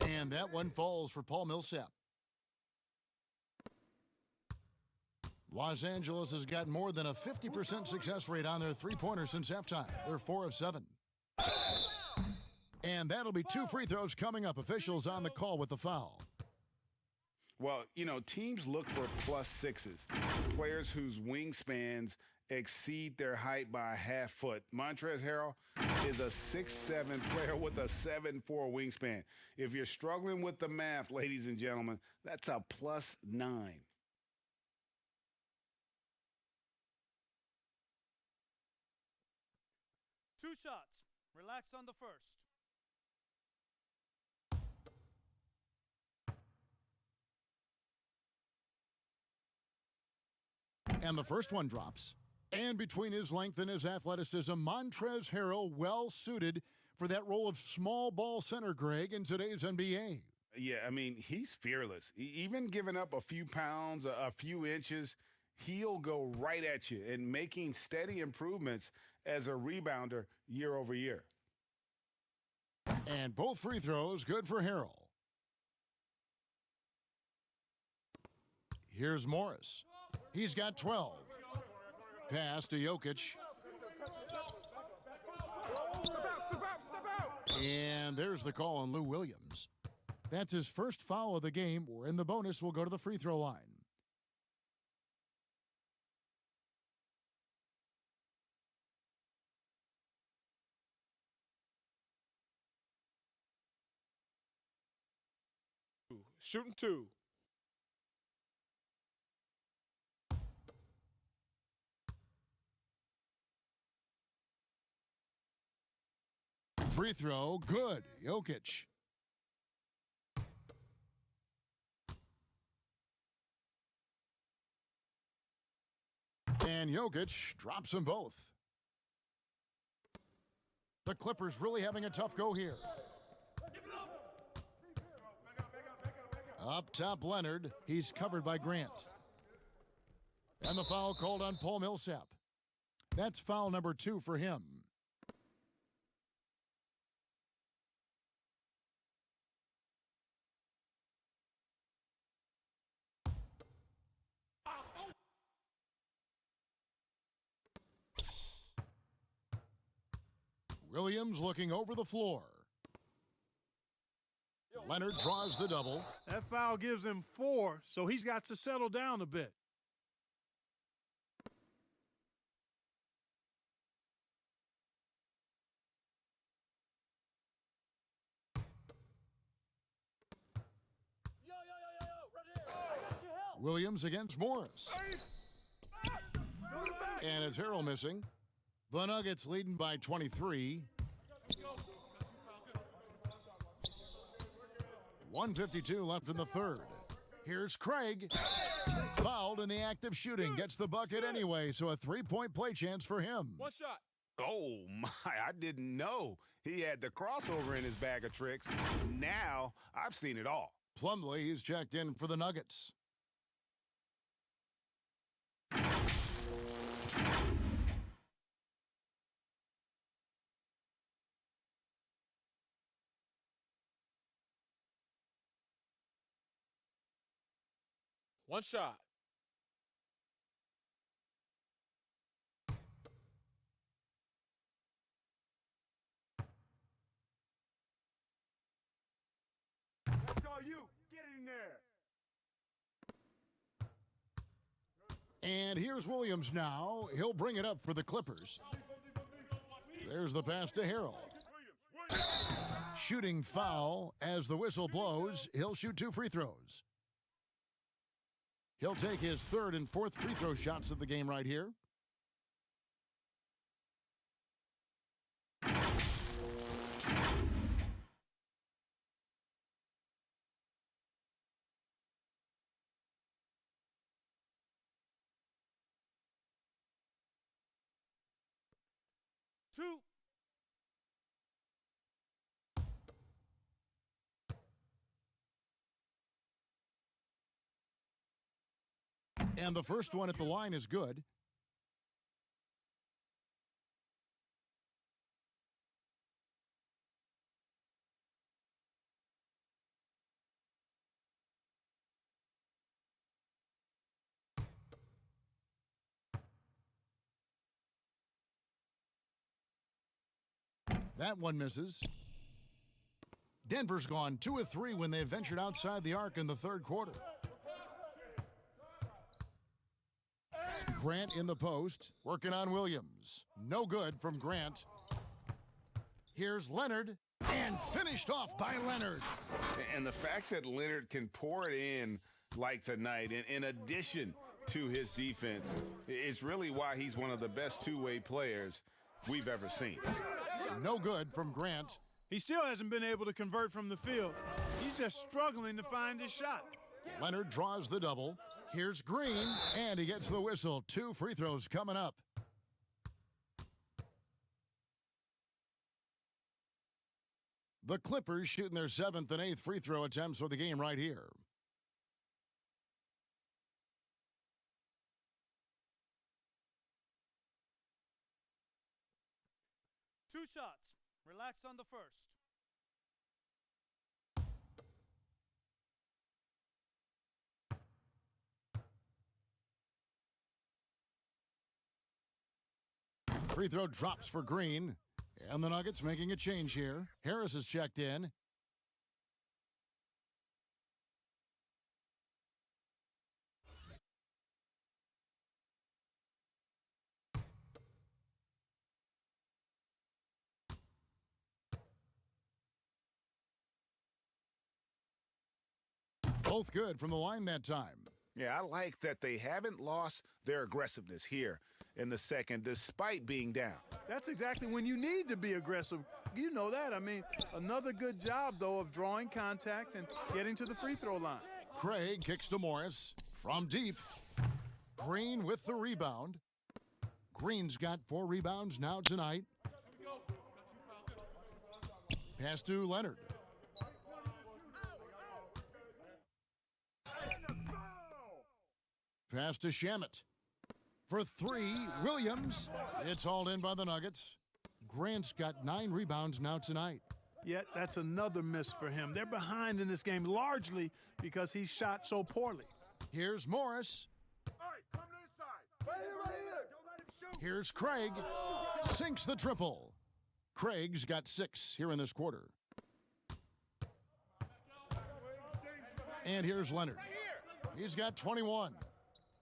Speaker 1: And that one falls for Paul Millsap. Los Angeles has got more than a 50% success rate on their three-pointers since halftime. They're 4 of 7. And that'll be 2 free throws coming up. Officials on the call with the foul.
Speaker 2: Well, you know, teams look for +6s, players whose wingspans exceed their height by a half foot. Montrezl Harrell is a 6'7" player with a 7'4" wingspan. If you're struggling with the math, ladies and gentlemen, that's a +9.
Speaker 13: 2 shots. Relax on the first.
Speaker 1: And the first one drops. And between his length and his athleticism, Montrezl Harrell well suited for that role of small ball center, Greg, in today's NBA.
Speaker 2: Yeah, I mean, he's fearless. Even giving up a few pounds, a few inches, he'll go right at you and making steady improvements as a rebounder year over year.
Speaker 1: And both free throws good for Harrell. Here's Morris. He's got 12. Pass to Jokic. And there's the call on Lou Williams. That's his first foul of the game, where in the bonus will go to the free throw line.
Speaker 5: Shooting 2.
Speaker 1: Free throw, good. Jokic. And Jokic drops them both. The Clippers really having a tough go here. Up top, Leonard. He's covered by Grant. And the foul called on Paul Millsap. That's foul number 2 for him. Williams looking over the floor. Leonard draws the double.
Speaker 3: That foul gives him 4, so he's got to settle down a bit.
Speaker 1: Williams against Morris. And it's Harrell missing. The Nuggets leading by 23. 1:52 left in the third. Here's Craig. Fouled in the act of shooting. Gets the bucket anyway, so a 3-point play chance for him.
Speaker 5: One shot.
Speaker 2: Oh, my. I didn't know he had the crossover in his bag of tricks. Now I've seen it all.
Speaker 1: Plumlee is checked in for the Nuggets.
Speaker 5: One shot.
Speaker 6: That's all you. Get in there.
Speaker 1: And here's Williams now. He'll bring it up for the Clippers. There's the pass to Harrell. Shooting foul as the whistle blows. He'll shoot 2 free throws. He'll take his 3rd and 4th free throw shots of the game right here.
Speaker 13: Two.
Speaker 1: And the first one at the line is good. That one misses. Denver's gone 2 of 3 when they ventured outside the arc in the third quarter. Grant in the post, working on Williams. No good from Grant. Here's Leonard, and finished off by Leonard.
Speaker 2: And the fact that Leonard can pour it in like tonight, in addition to his defense, is really why he's one of the best two-way players we've ever seen.
Speaker 1: No good from Grant.
Speaker 3: He still hasn't been able to convert from the field. He's just struggling to find his shot.
Speaker 1: Leonard draws the double. Here's Green, and he gets the whistle. 2 free throws coming up. The Clippers shooting their 7th and 8th free throw attempts for the game right here.
Speaker 13: Relax on the first.
Speaker 1: Free throw drops for Green. And the Nuggets making a change here. Harris is checked in. Both good from the line that time.
Speaker 2: Yeah, I like that they haven't lost their aggressiveness here in the second, despite being down.
Speaker 12: That's exactly when you need to be aggressive. You know that. I mean, another good job, though, of drawing contact and getting to the free throw line.
Speaker 1: Craig kicks to Morris from deep. Green with the rebound. Green's got 4 rebounds now tonight. Pass to Leonard. Pass to Shamet. For 3, Williams. It's hauled in by the Nuggets. Grant's got 9 rebounds now tonight.
Speaker 3: Yet that's another miss for him. They're behind in this game largely because he shot so poorly.
Speaker 1: Here's Morris.
Speaker 6: All right, come to this side. Right here, right here. Don't let him shoot.
Speaker 1: Here's Craig. Sinks the triple. Craig's got 6 here in this quarter. And here's Leonard. He's got 21.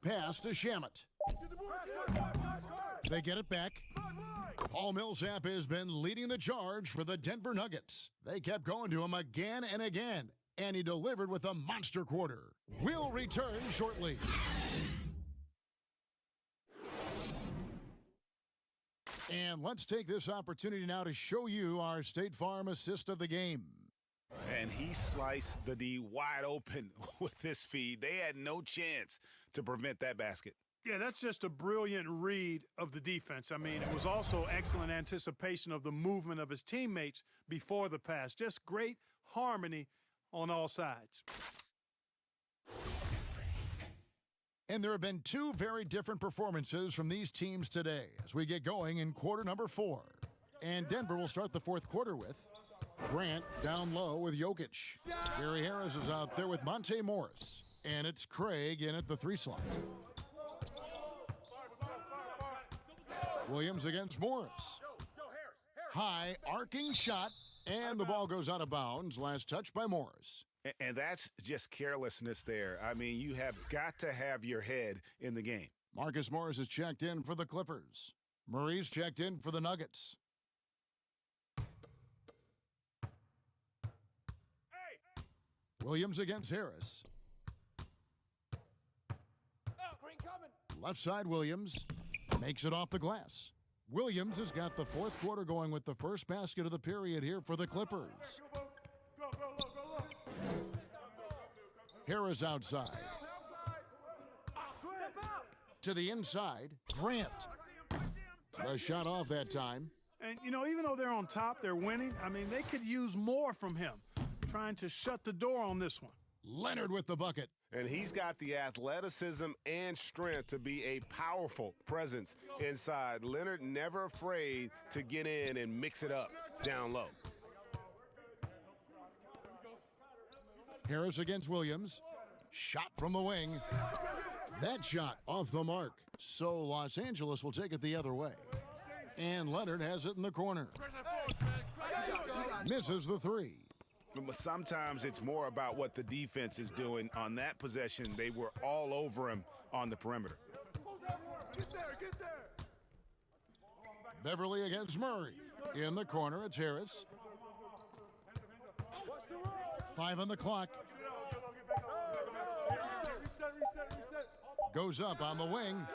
Speaker 1: Pass to Shamet. They get it back. Paul Millsap has been leading the charge for the Denver Nuggets. They kept going to him again and again, and he delivered with a monster quarter. We'll return shortly. And let's take this opportunity now to show you our State Farm assist of the game.
Speaker 2: And he sliced the D wide open with this feed. They had no chance to prevent that basket.
Speaker 3: Yeah, that's just a brilliant read of the defense. I mean, it was also excellent anticipation of the movement of his teammates before the pass. Just great harmony on all sides.
Speaker 1: And there have been 2 very different performances from these teams today as we get going in quarter number 4. And Denver will start the 4th quarter with Grant down low with Jokic. Gary Harris is out there with Monte Morris. And it's Craig in at the 3 slot. Williams against Morris. High arcing shot, and the ball goes out of bounds. Last touch by Morris.
Speaker 2: And that's just carelessness there. I mean, you have got to have your head in the game.
Speaker 1: Marcus Morris is checked in for the Clippers. Murray's checked in for the Nuggets. Williams against Harris. Left side, Williams makes it off the glass. Williams has got the 4th quarter going with the first basket of the period here for the Clippers. Harris outside. To the inside, Grant. The shot off that time.
Speaker 3: And, you know, even though they're on top, they're winning. I mean, they could use more from him, trying to shut the door on this one.
Speaker 1: Leonard with the bucket.
Speaker 5: And he's got the athleticism and strength to be a powerful presence inside. Leonard never afraid to get in and mix it up down low.
Speaker 1: Harris against Williams. Shot from the wing. That shot off the mark. So Los Angeles will take it the other way. And Leonard has it in the corner. Misses the 3.
Speaker 2: But sometimes it's more about what the defense is doing. On that possession, they were all over him on the perimeter.
Speaker 6: Get there.
Speaker 1: Beverly against Murray. In the corner, it's Harris. 5 on the clock. Goes up on the wing.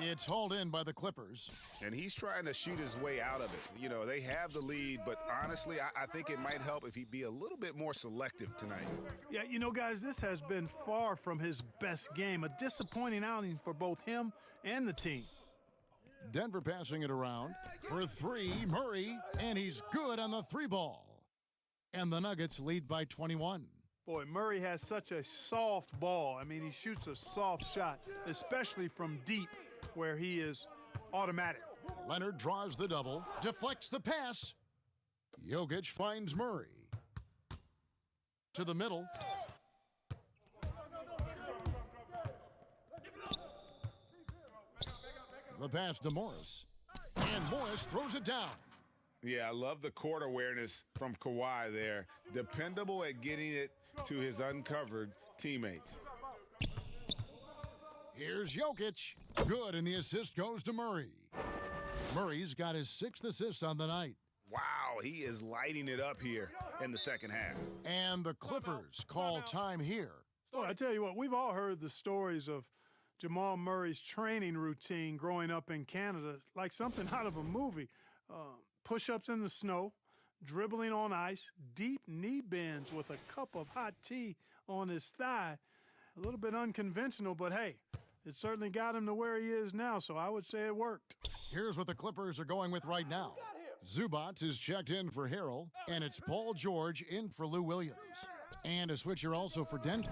Speaker 1: It's hauled in by the Clippers.
Speaker 2: And he's trying to shoot his way out of it. You know, they have the lead, but honestly, I think it might help if he'd be a little bit more selective tonight.
Speaker 3: Yeah, you know, guys, this has been far from his best game. A disappointing outing for both him and the team.
Speaker 1: Denver passing it around for 3, Murray, and he's good on the 3 ball. And the Nuggets lead by 21.
Speaker 3: Boy, Murray has such a soft ball. I mean, he shoots a soft shot, especially from deep, where he is automatic.
Speaker 1: Leonard draws the double, deflects the pass. Jokic finds Murray. To the middle. The pass to Morris. And Morris throws it down.
Speaker 2: Yeah, I love the court awareness from Kawhi there. Dependable at getting it to his uncovered teammates.
Speaker 1: Here's Jokic. Good, and the assist goes to Murray. Murray's got his 6th assist on the night.
Speaker 2: Wow, he is lighting it up here in the second half.
Speaker 1: And the Clippers call time here.
Speaker 3: Well, I tell you what, we've all heard the stories of Jamal Murray's training routine growing up in Canada, like something out of a movie. Push-ups in the snow, dribbling on ice, deep knee bends with a cup of hot tea on his thigh. A little bit unconventional, but hey, it certainly got him to where he is now, so I would say it worked.
Speaker 1: Here's what the Clippers are going with right now. Zubac is checked in for Harrell, and it's Paul George in for Lou Williams. And a switcher also for Denver.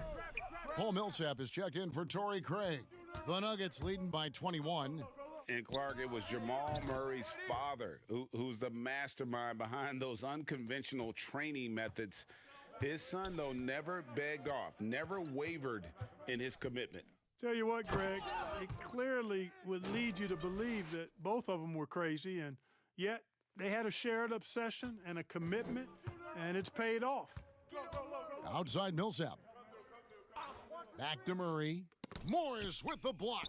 Speaker 1: Paul Millsap is checked in for Torrey Craig. The Nuggets leading by 21.
Speaker 2: And Clark, it was Jamal Murray's father who's the mastermind behind those unconventional training methods. His son, though, never begged off, never wavered in his commitment.
Speaker 3: Tell you what, Greg, it clearly would lead you to believe that both of them were crazy, and yet they had a shared obsession and a commitment, and it's paid off.
Speaker 1: Outside Millsap. Back to Murray. Morris with the block.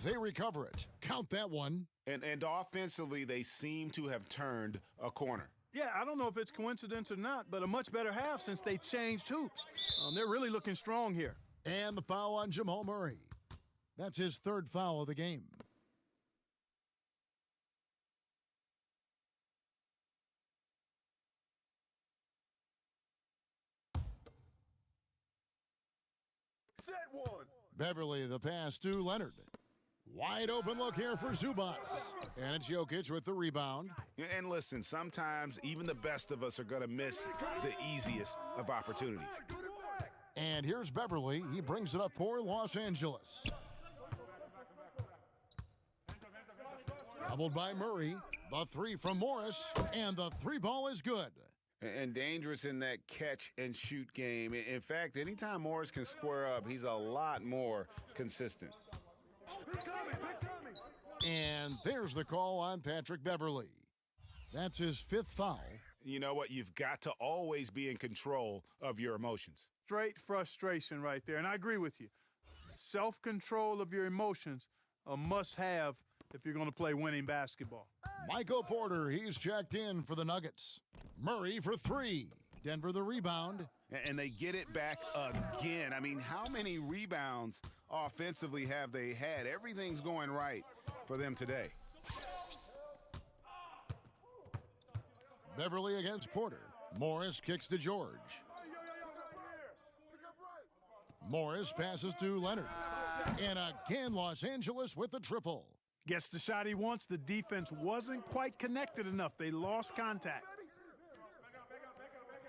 Speaker 1: They recover it. Count that one.
Speaker 2: And offensively, they seem to have turned a corner.
Speaker 3: Yeah, I don't know if it's coincidence or not, but a much better half since they changed hoops. They're really looking strong here.
Speaker 1: And the foul on Jamal Murray. That's his 3rd foul of the game.
Speaker 5: Set one.
Speaker 1: Beverly, the pass to Leonard. Wide open look here for Zubac. And it's Jokic with the rebound.
Speaker 2: And listen, sometimes even the best of us are going to miss the easiest of opportunities.
Speaker 1: And here's Beverly. He brings it up for Los Angeles. Doubled by Murray. The 3 from Morris. And the 3-ball is good.
Speaker 2: And dangerous in that catch-and-shoot game. In fact, anytime Morris can square up, he's a lot more consistent.
Speaker 1: And there's the call on Patrick Beverly. That's his 5th foul.
Speaker 2: You know what? You've got to always be in control of your emotions.
Speaker 3: Straight frustration right there, and I agree with you. Self-control of your emotions, a must-have if you're going to play winning basketball.
Speaker 1: Michael Porter, he's checked in for the Nuggets. Murray for 3. Denver the rebound.
Speaker 2: And they get it back again. I mean, how many rebounds offensively have they had? Everything's going right for them today.
Speaker 1: Beverly against Porter. Morris kicks to George. Morris passes to Leonard. And again, Los Angeles with the triple.
Speaker 3: Gets the shot he wants. The defense wasn't quite connected enough. They lost contact.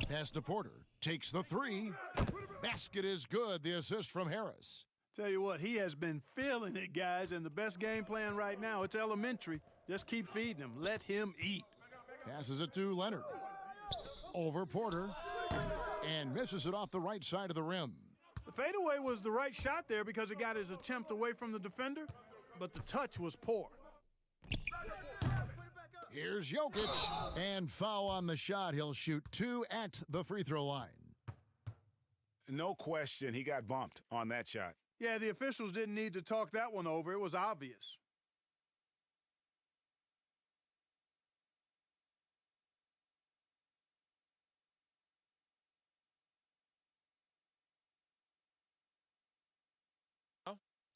Speaker 1: Pass to Porter. Takes the 3. Basket is good. The assist from Harris.
Speaker 3: Tell you what, he has been feeling it, guys, and the best game plan right now, it's elementary. Just keep feeding him. Let him eat.
Speaker 1: Passes it to Leonard. Over Porter. And misses it off the right side of the rim.
Speaker 3: The fadeaway was the right shot there because it got his attempt away from the defender, but the touch was poor.
Speaker 1: Here's Jokic. And foul on the shot. He'll shoot 2 at the free throw line.
Speaker 2: No question, he got bumped on that shot.
Speaker 3: Yeah, the officials didn't need to talk that one over. It was obvious.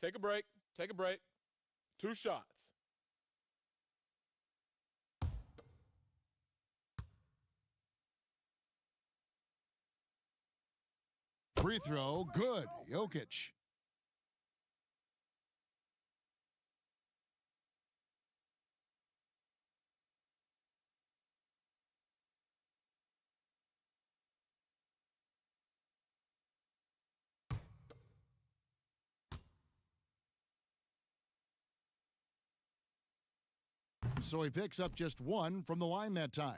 Speaker 6: Take a break. Take a break. 2 shots.
Speaker 1: Free throw, good. Jokic. So he picks up just 1 from the line that time.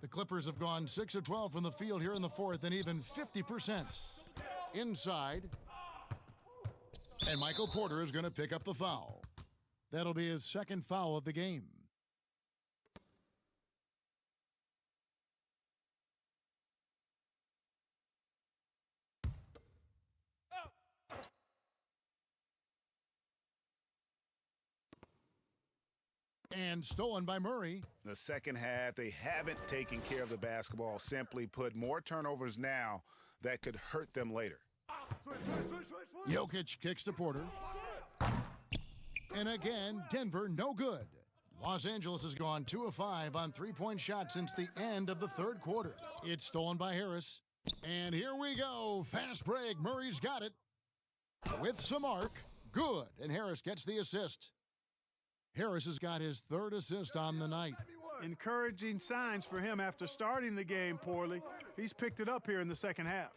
Speaker 1: The Clippers have gone 6 of 12 from the field here in the fourth and even 50%. Inside. And Michael Porter is going to pick up the foul. That'll be his second foul of the game. And stolen by Murray.
Speaker 2: The second half, they haven't taken care of the basketball. Simply put, more turnovers now that could hurt them later.
Speaker 1: Jokic kicks to Porter. And again, Denver no good. Los Angeles has gone 2 of 5 on three-point shots since the end of the third quarter. It's stolen by Harris. And here we go. Fast break. Murray's got it. With some arc. Good. And Harris gets the assist. Harris has got his third assist on the night.
Speaker 3: Encouraging signs for him after starting the game poorly. He's picked it up here in the second half.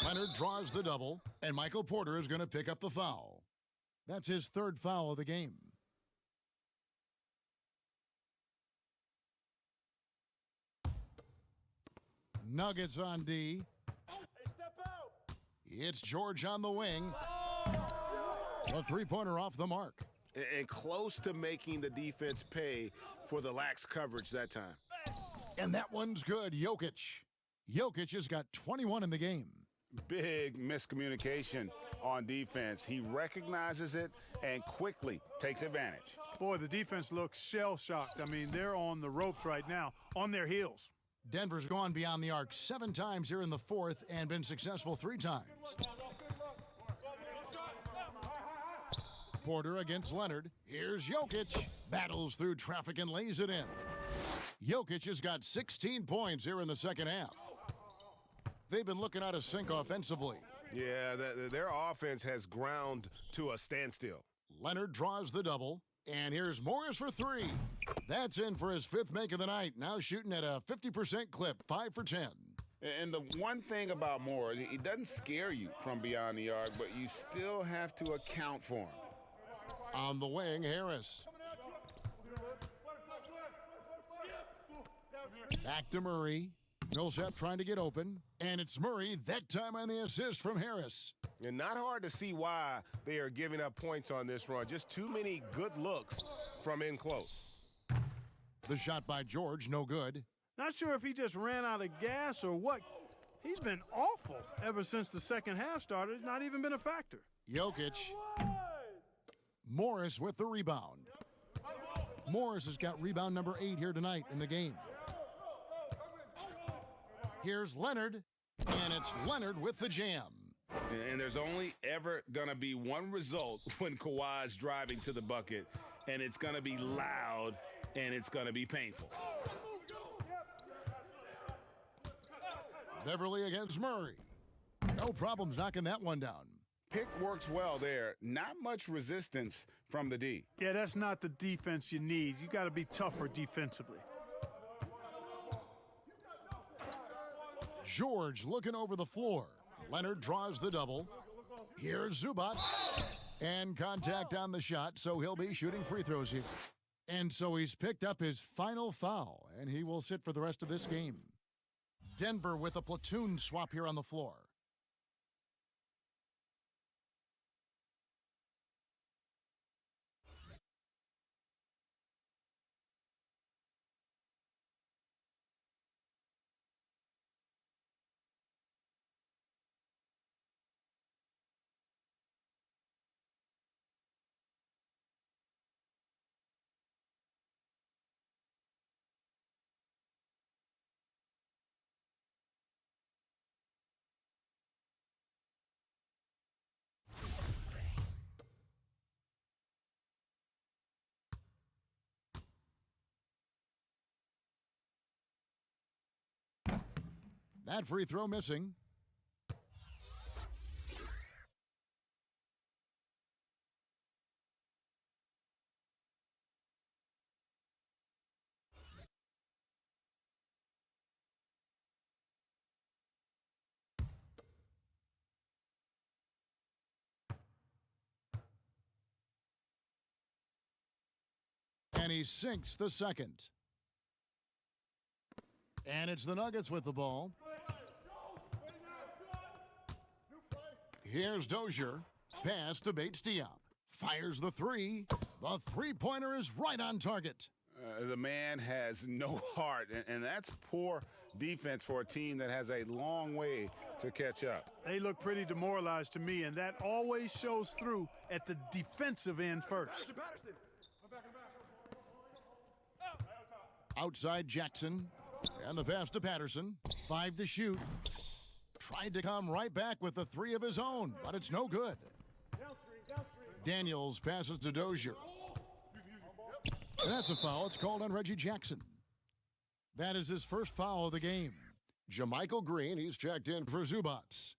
Speaker 1: Leonard draws the double, and Michael Porter is going to pick up the foul. That's his third foul of the game. Nuggets on D.
Speaker 6: Hey, step out.
Speaker 1: It's George on the wing. A three-pointer off the mark.
Speaker 5: And close to making the defense pay for the lax coverage that time.
Speaker 1: And that one's good. Jokic. Jokic has got 21 in the game.
Speaker 2: Big miscommunication on defense. He recognizes it and quickly takes advantage.
Speaker 3: Boy, the defense looks shell-shocked. I mean, they're on the ropes right now, on their heels.
Speaker 1: Denver's gone beyond the arc 7 times here in the fourth and been successful 3 times. Porter against Leonard. Here's Jokic. Battles through traffic and lays it in. Jokic has got 16 points here in the second half. They've been looking out of sync offensively.
Speaker 5: Yeah, their offense has ground to a standstill.
Speaker 1: Leonard draws the double. And here's Morris for 3. That's in for his 5th make of the night. Now shooting at a 50% clip, 5 for 10.
Speaker 2: And the one thing about Morris, he doesn't scare you from beyond the arc, but you still have to account for him.
Speaker 1: On the wing, Harris. Back to Murray. Millsap trying to get open. And it's Murray, that time on the assist from Harris.
Speaker 5: And not hard to see why they are giving up points on this run. Just too many good looks from in close.
Speaker 1: The shot by George, no good.
Speaker 3: Not sure if he just ran out of gas or what. He's been awful ever since the second half started. Not even been a factor.
Speaker 1: Jokic. Morris with the rebound. Morris has got rebound number 8 here tonight in the game. Here's Leonard, and it's Leonard with the jam.
Speaker 2: And there's only ever going to be one result when Kawhi's driving to the bucket, and it's going to be loud, and it's going to be painful.
Speaker 1: Beverly against Murray. No problems knocking that one down.
Speaker 2: Pick works well there. Not much resistance from the D.
Speaker 3: Yeah, that's not the defense you need. You got to be tougher defensively.
Speaker 1: George looking over the floor. Leonard draws the double. Here's Zubac. And contact on the shot, so he'll be shooting free throws here. And so he's picked up his final foul, and he will sit for the rest of this game. Denver with a platoon swap here on the floor. That free throw missing. And he sinks the second. And it's the Nuggets with the ball. Here's Dozier. Pass to Bates-Diop. Fires the three. The three-pointer is right on target.
Speaker 2: The man has no heart, and that's poor defense for a team that has a long way to catch up.
Speaker 3: They look pretty demoralized to me, and that always shows through at the defensive end first.
Speaker 1: Outside Jackson, and the pass to Patterson. 5 to shoot. Tried to come right back with the three of his own, but it's no good. Daniels passes to Dozier. And that's a foul. It's called on Reggie Jackson. That is his first foul of the game. JaMychal Green, he's checked in for Zubats.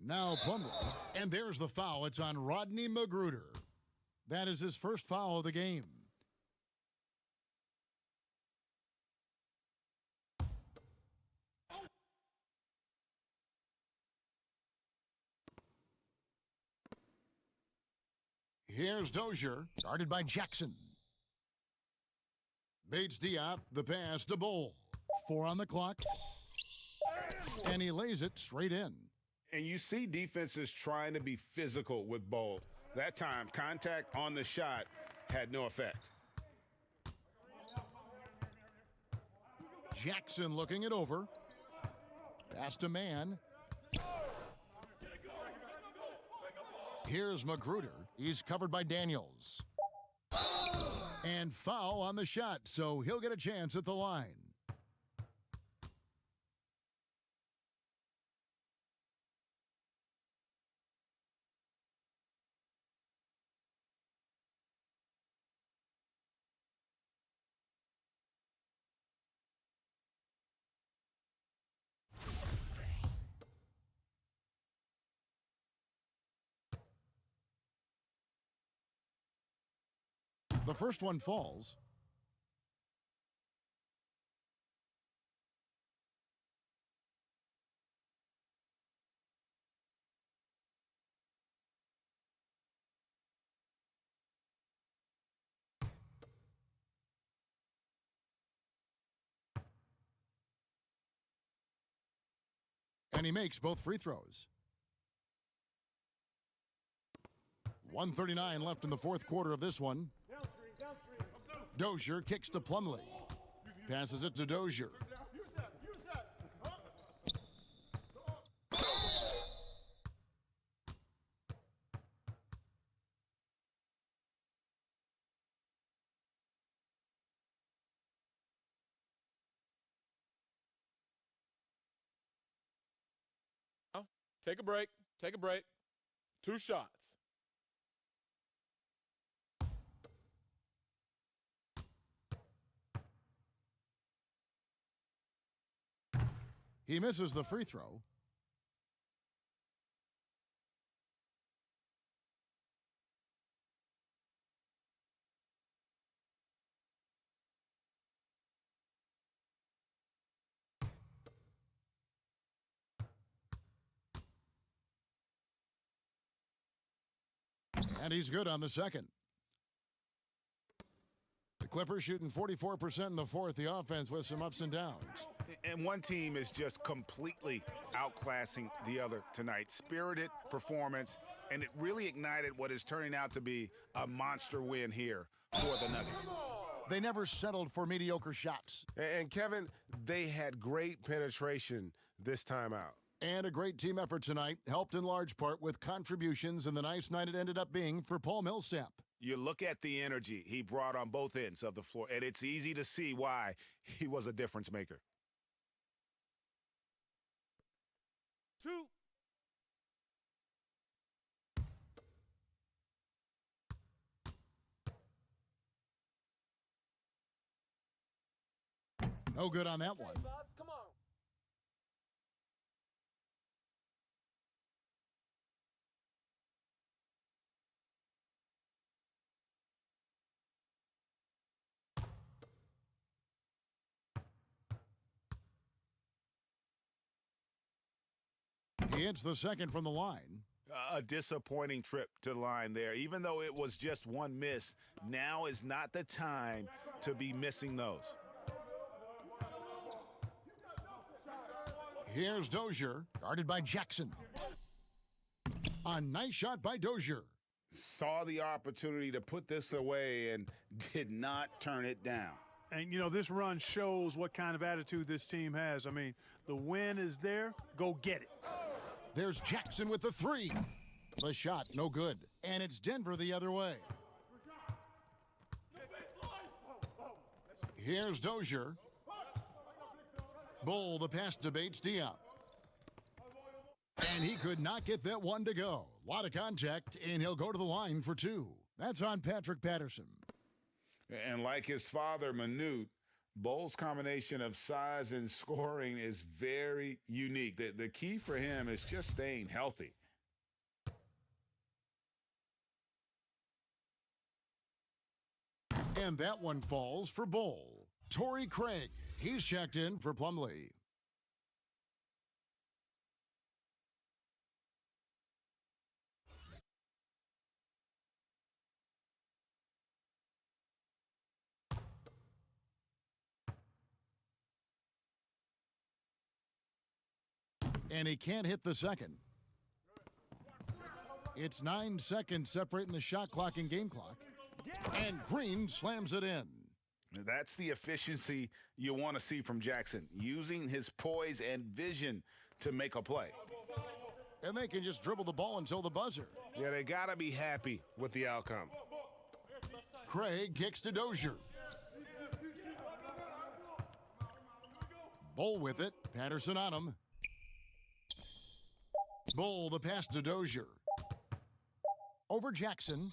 Speaker 1: Now Plumlee. And there's the foul. It's on Rodney Magruder. That is his first foul of the game. Here's Dozier, guarded by Jackson. Bates-Diop, the pass to Bol. 4 on the clock. And he lays it straight in.
Speaker 2: And you see defenses trying to be physical with Bol. That time, contact on the shot had no effect.
Speaker 1: Jackson looking it over. Pass to Mann. Here's Magruder. He's covered by Daniels. And foul on the shot, so he'll get a chance at the line. The first one falls. And he makes both free throws. 1:39 left in the fourth quarter of this one. Dozier kicks to Plumlee. Passes it to Dozier.
Speaker 6: Take a break. Take a break. 2 shots.
Speaker 1: He misses the free throw. And he's good on the second. The Clippers shooting 44% in the fourth. The offense with some ups and downs.
Speaker 2: And one team is just completely outclassing the other tonight. Spirited performance, and it really ignited what is turning out to be a monster win here for the Nuggets.
Speaker 1: They never settled for mediocre shots.
Speaker 5: And Kevin, they had great penetration this time out.
Speaker 1: And a great team effort tonight, helped in large part with contributions in the nice night it ended up being for Paul Millsap.
Speaker 2: You look at the energy he brought on both ends of the floor, and it's easy to see why he was a difference maker.
Speaker 13: 2.
Speaker 1: No good on that one.
Speaker 6: Come on.
Speaker 1: He hits the second from the line.
Speaker 2: A disappointing trip to the line there. Even though it was just one miss, now is not the time to be missing those.
Speaker 1: Here's Dozier, guarded by Jackson. A nice shot by Dozier.
Speaker 2: Saw the opportunity to put this away and did not turn it down.
Speaker 3: And, you know, this run shows what kind of attitude this team has. I mean, the win is there. Go get it.
Speaker 1: There's Jackson with the three. The shot, no good. And it's Denver the other way. Here's Dozier. Bull, the pass debates Diop. And he could not get that one to go. A lot of contact, and he'll go to the line for two. That's on Patrick Patterson.
Speaker 2: And like his father, Manute, Bull's combination of size and scoring is very unique. The key for him is just staying healthy.
Speaker 1: And that one falls for Bull. Torrey Craig, he's checked in for Plumlee. And he can't hit the second. It's 9 seconds separating the shot clock and game clock. And Green slams it in.
Speaker 2: That's the efficiency you want to see from Jackson, using his poise and vision to make a play.
Speaker 1: And they can just dribble the ball until the buzzer.
Speaker 5: Yeah, they got to be happy with the outcome.
Speaker 1: Craig kicks to Dozier. Bull with it. Patterson on him. Bull, the pass to Dozier. Over Jackson.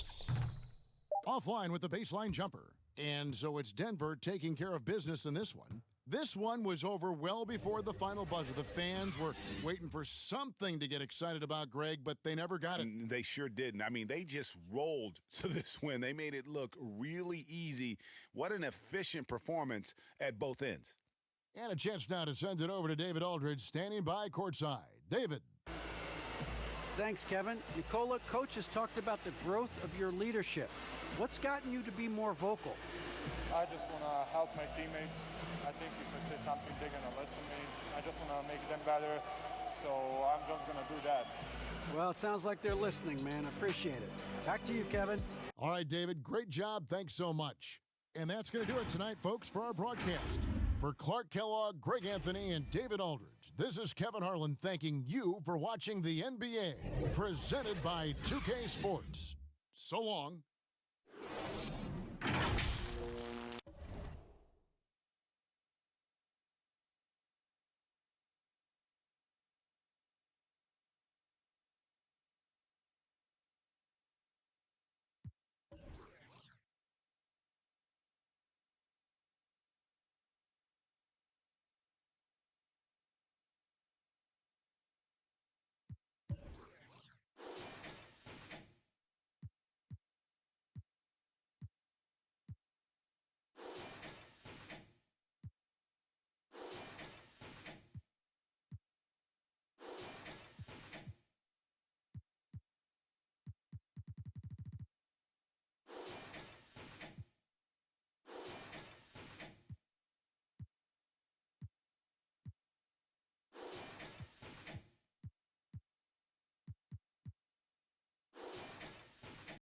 Speaker 1: Offline with the baseline jumper. And so it's Denver taking care of business in this one. This one was over well before the final buzzer. The fans were waiting for something to get excited about, Greg, but they never got it.
Speaker 2: They sure didn't. I mean, they just rolled to this win. They made it look really easy. What an efficient performance at both ends.
Speaker 1: And a chance now to send it over to David Aldridge, standing by courtside. David.
Speaker 14: Thanks, Kevin. Nicola, coach has talked about the growth of your leadership. What's gotten you to be more vocal?
Speaker 7: I just want to help my teammates. I think if I say something, they're going to listen to me. I just want to make them better, so I'm just going to do that.
Speaker 14: Well, it sounds like they're listening, man. I appreciate it. Back to you, Kevin.
Speaker 1: All right, David, great job. Thanks so much. And that's going to do it tonight, folks, for our broadcast. For Clark Kellogg, Greg Anthony, and David Aldridge, this is Kevin Harlan thanking you for watching the NBA, presented by 2K Sports. So long.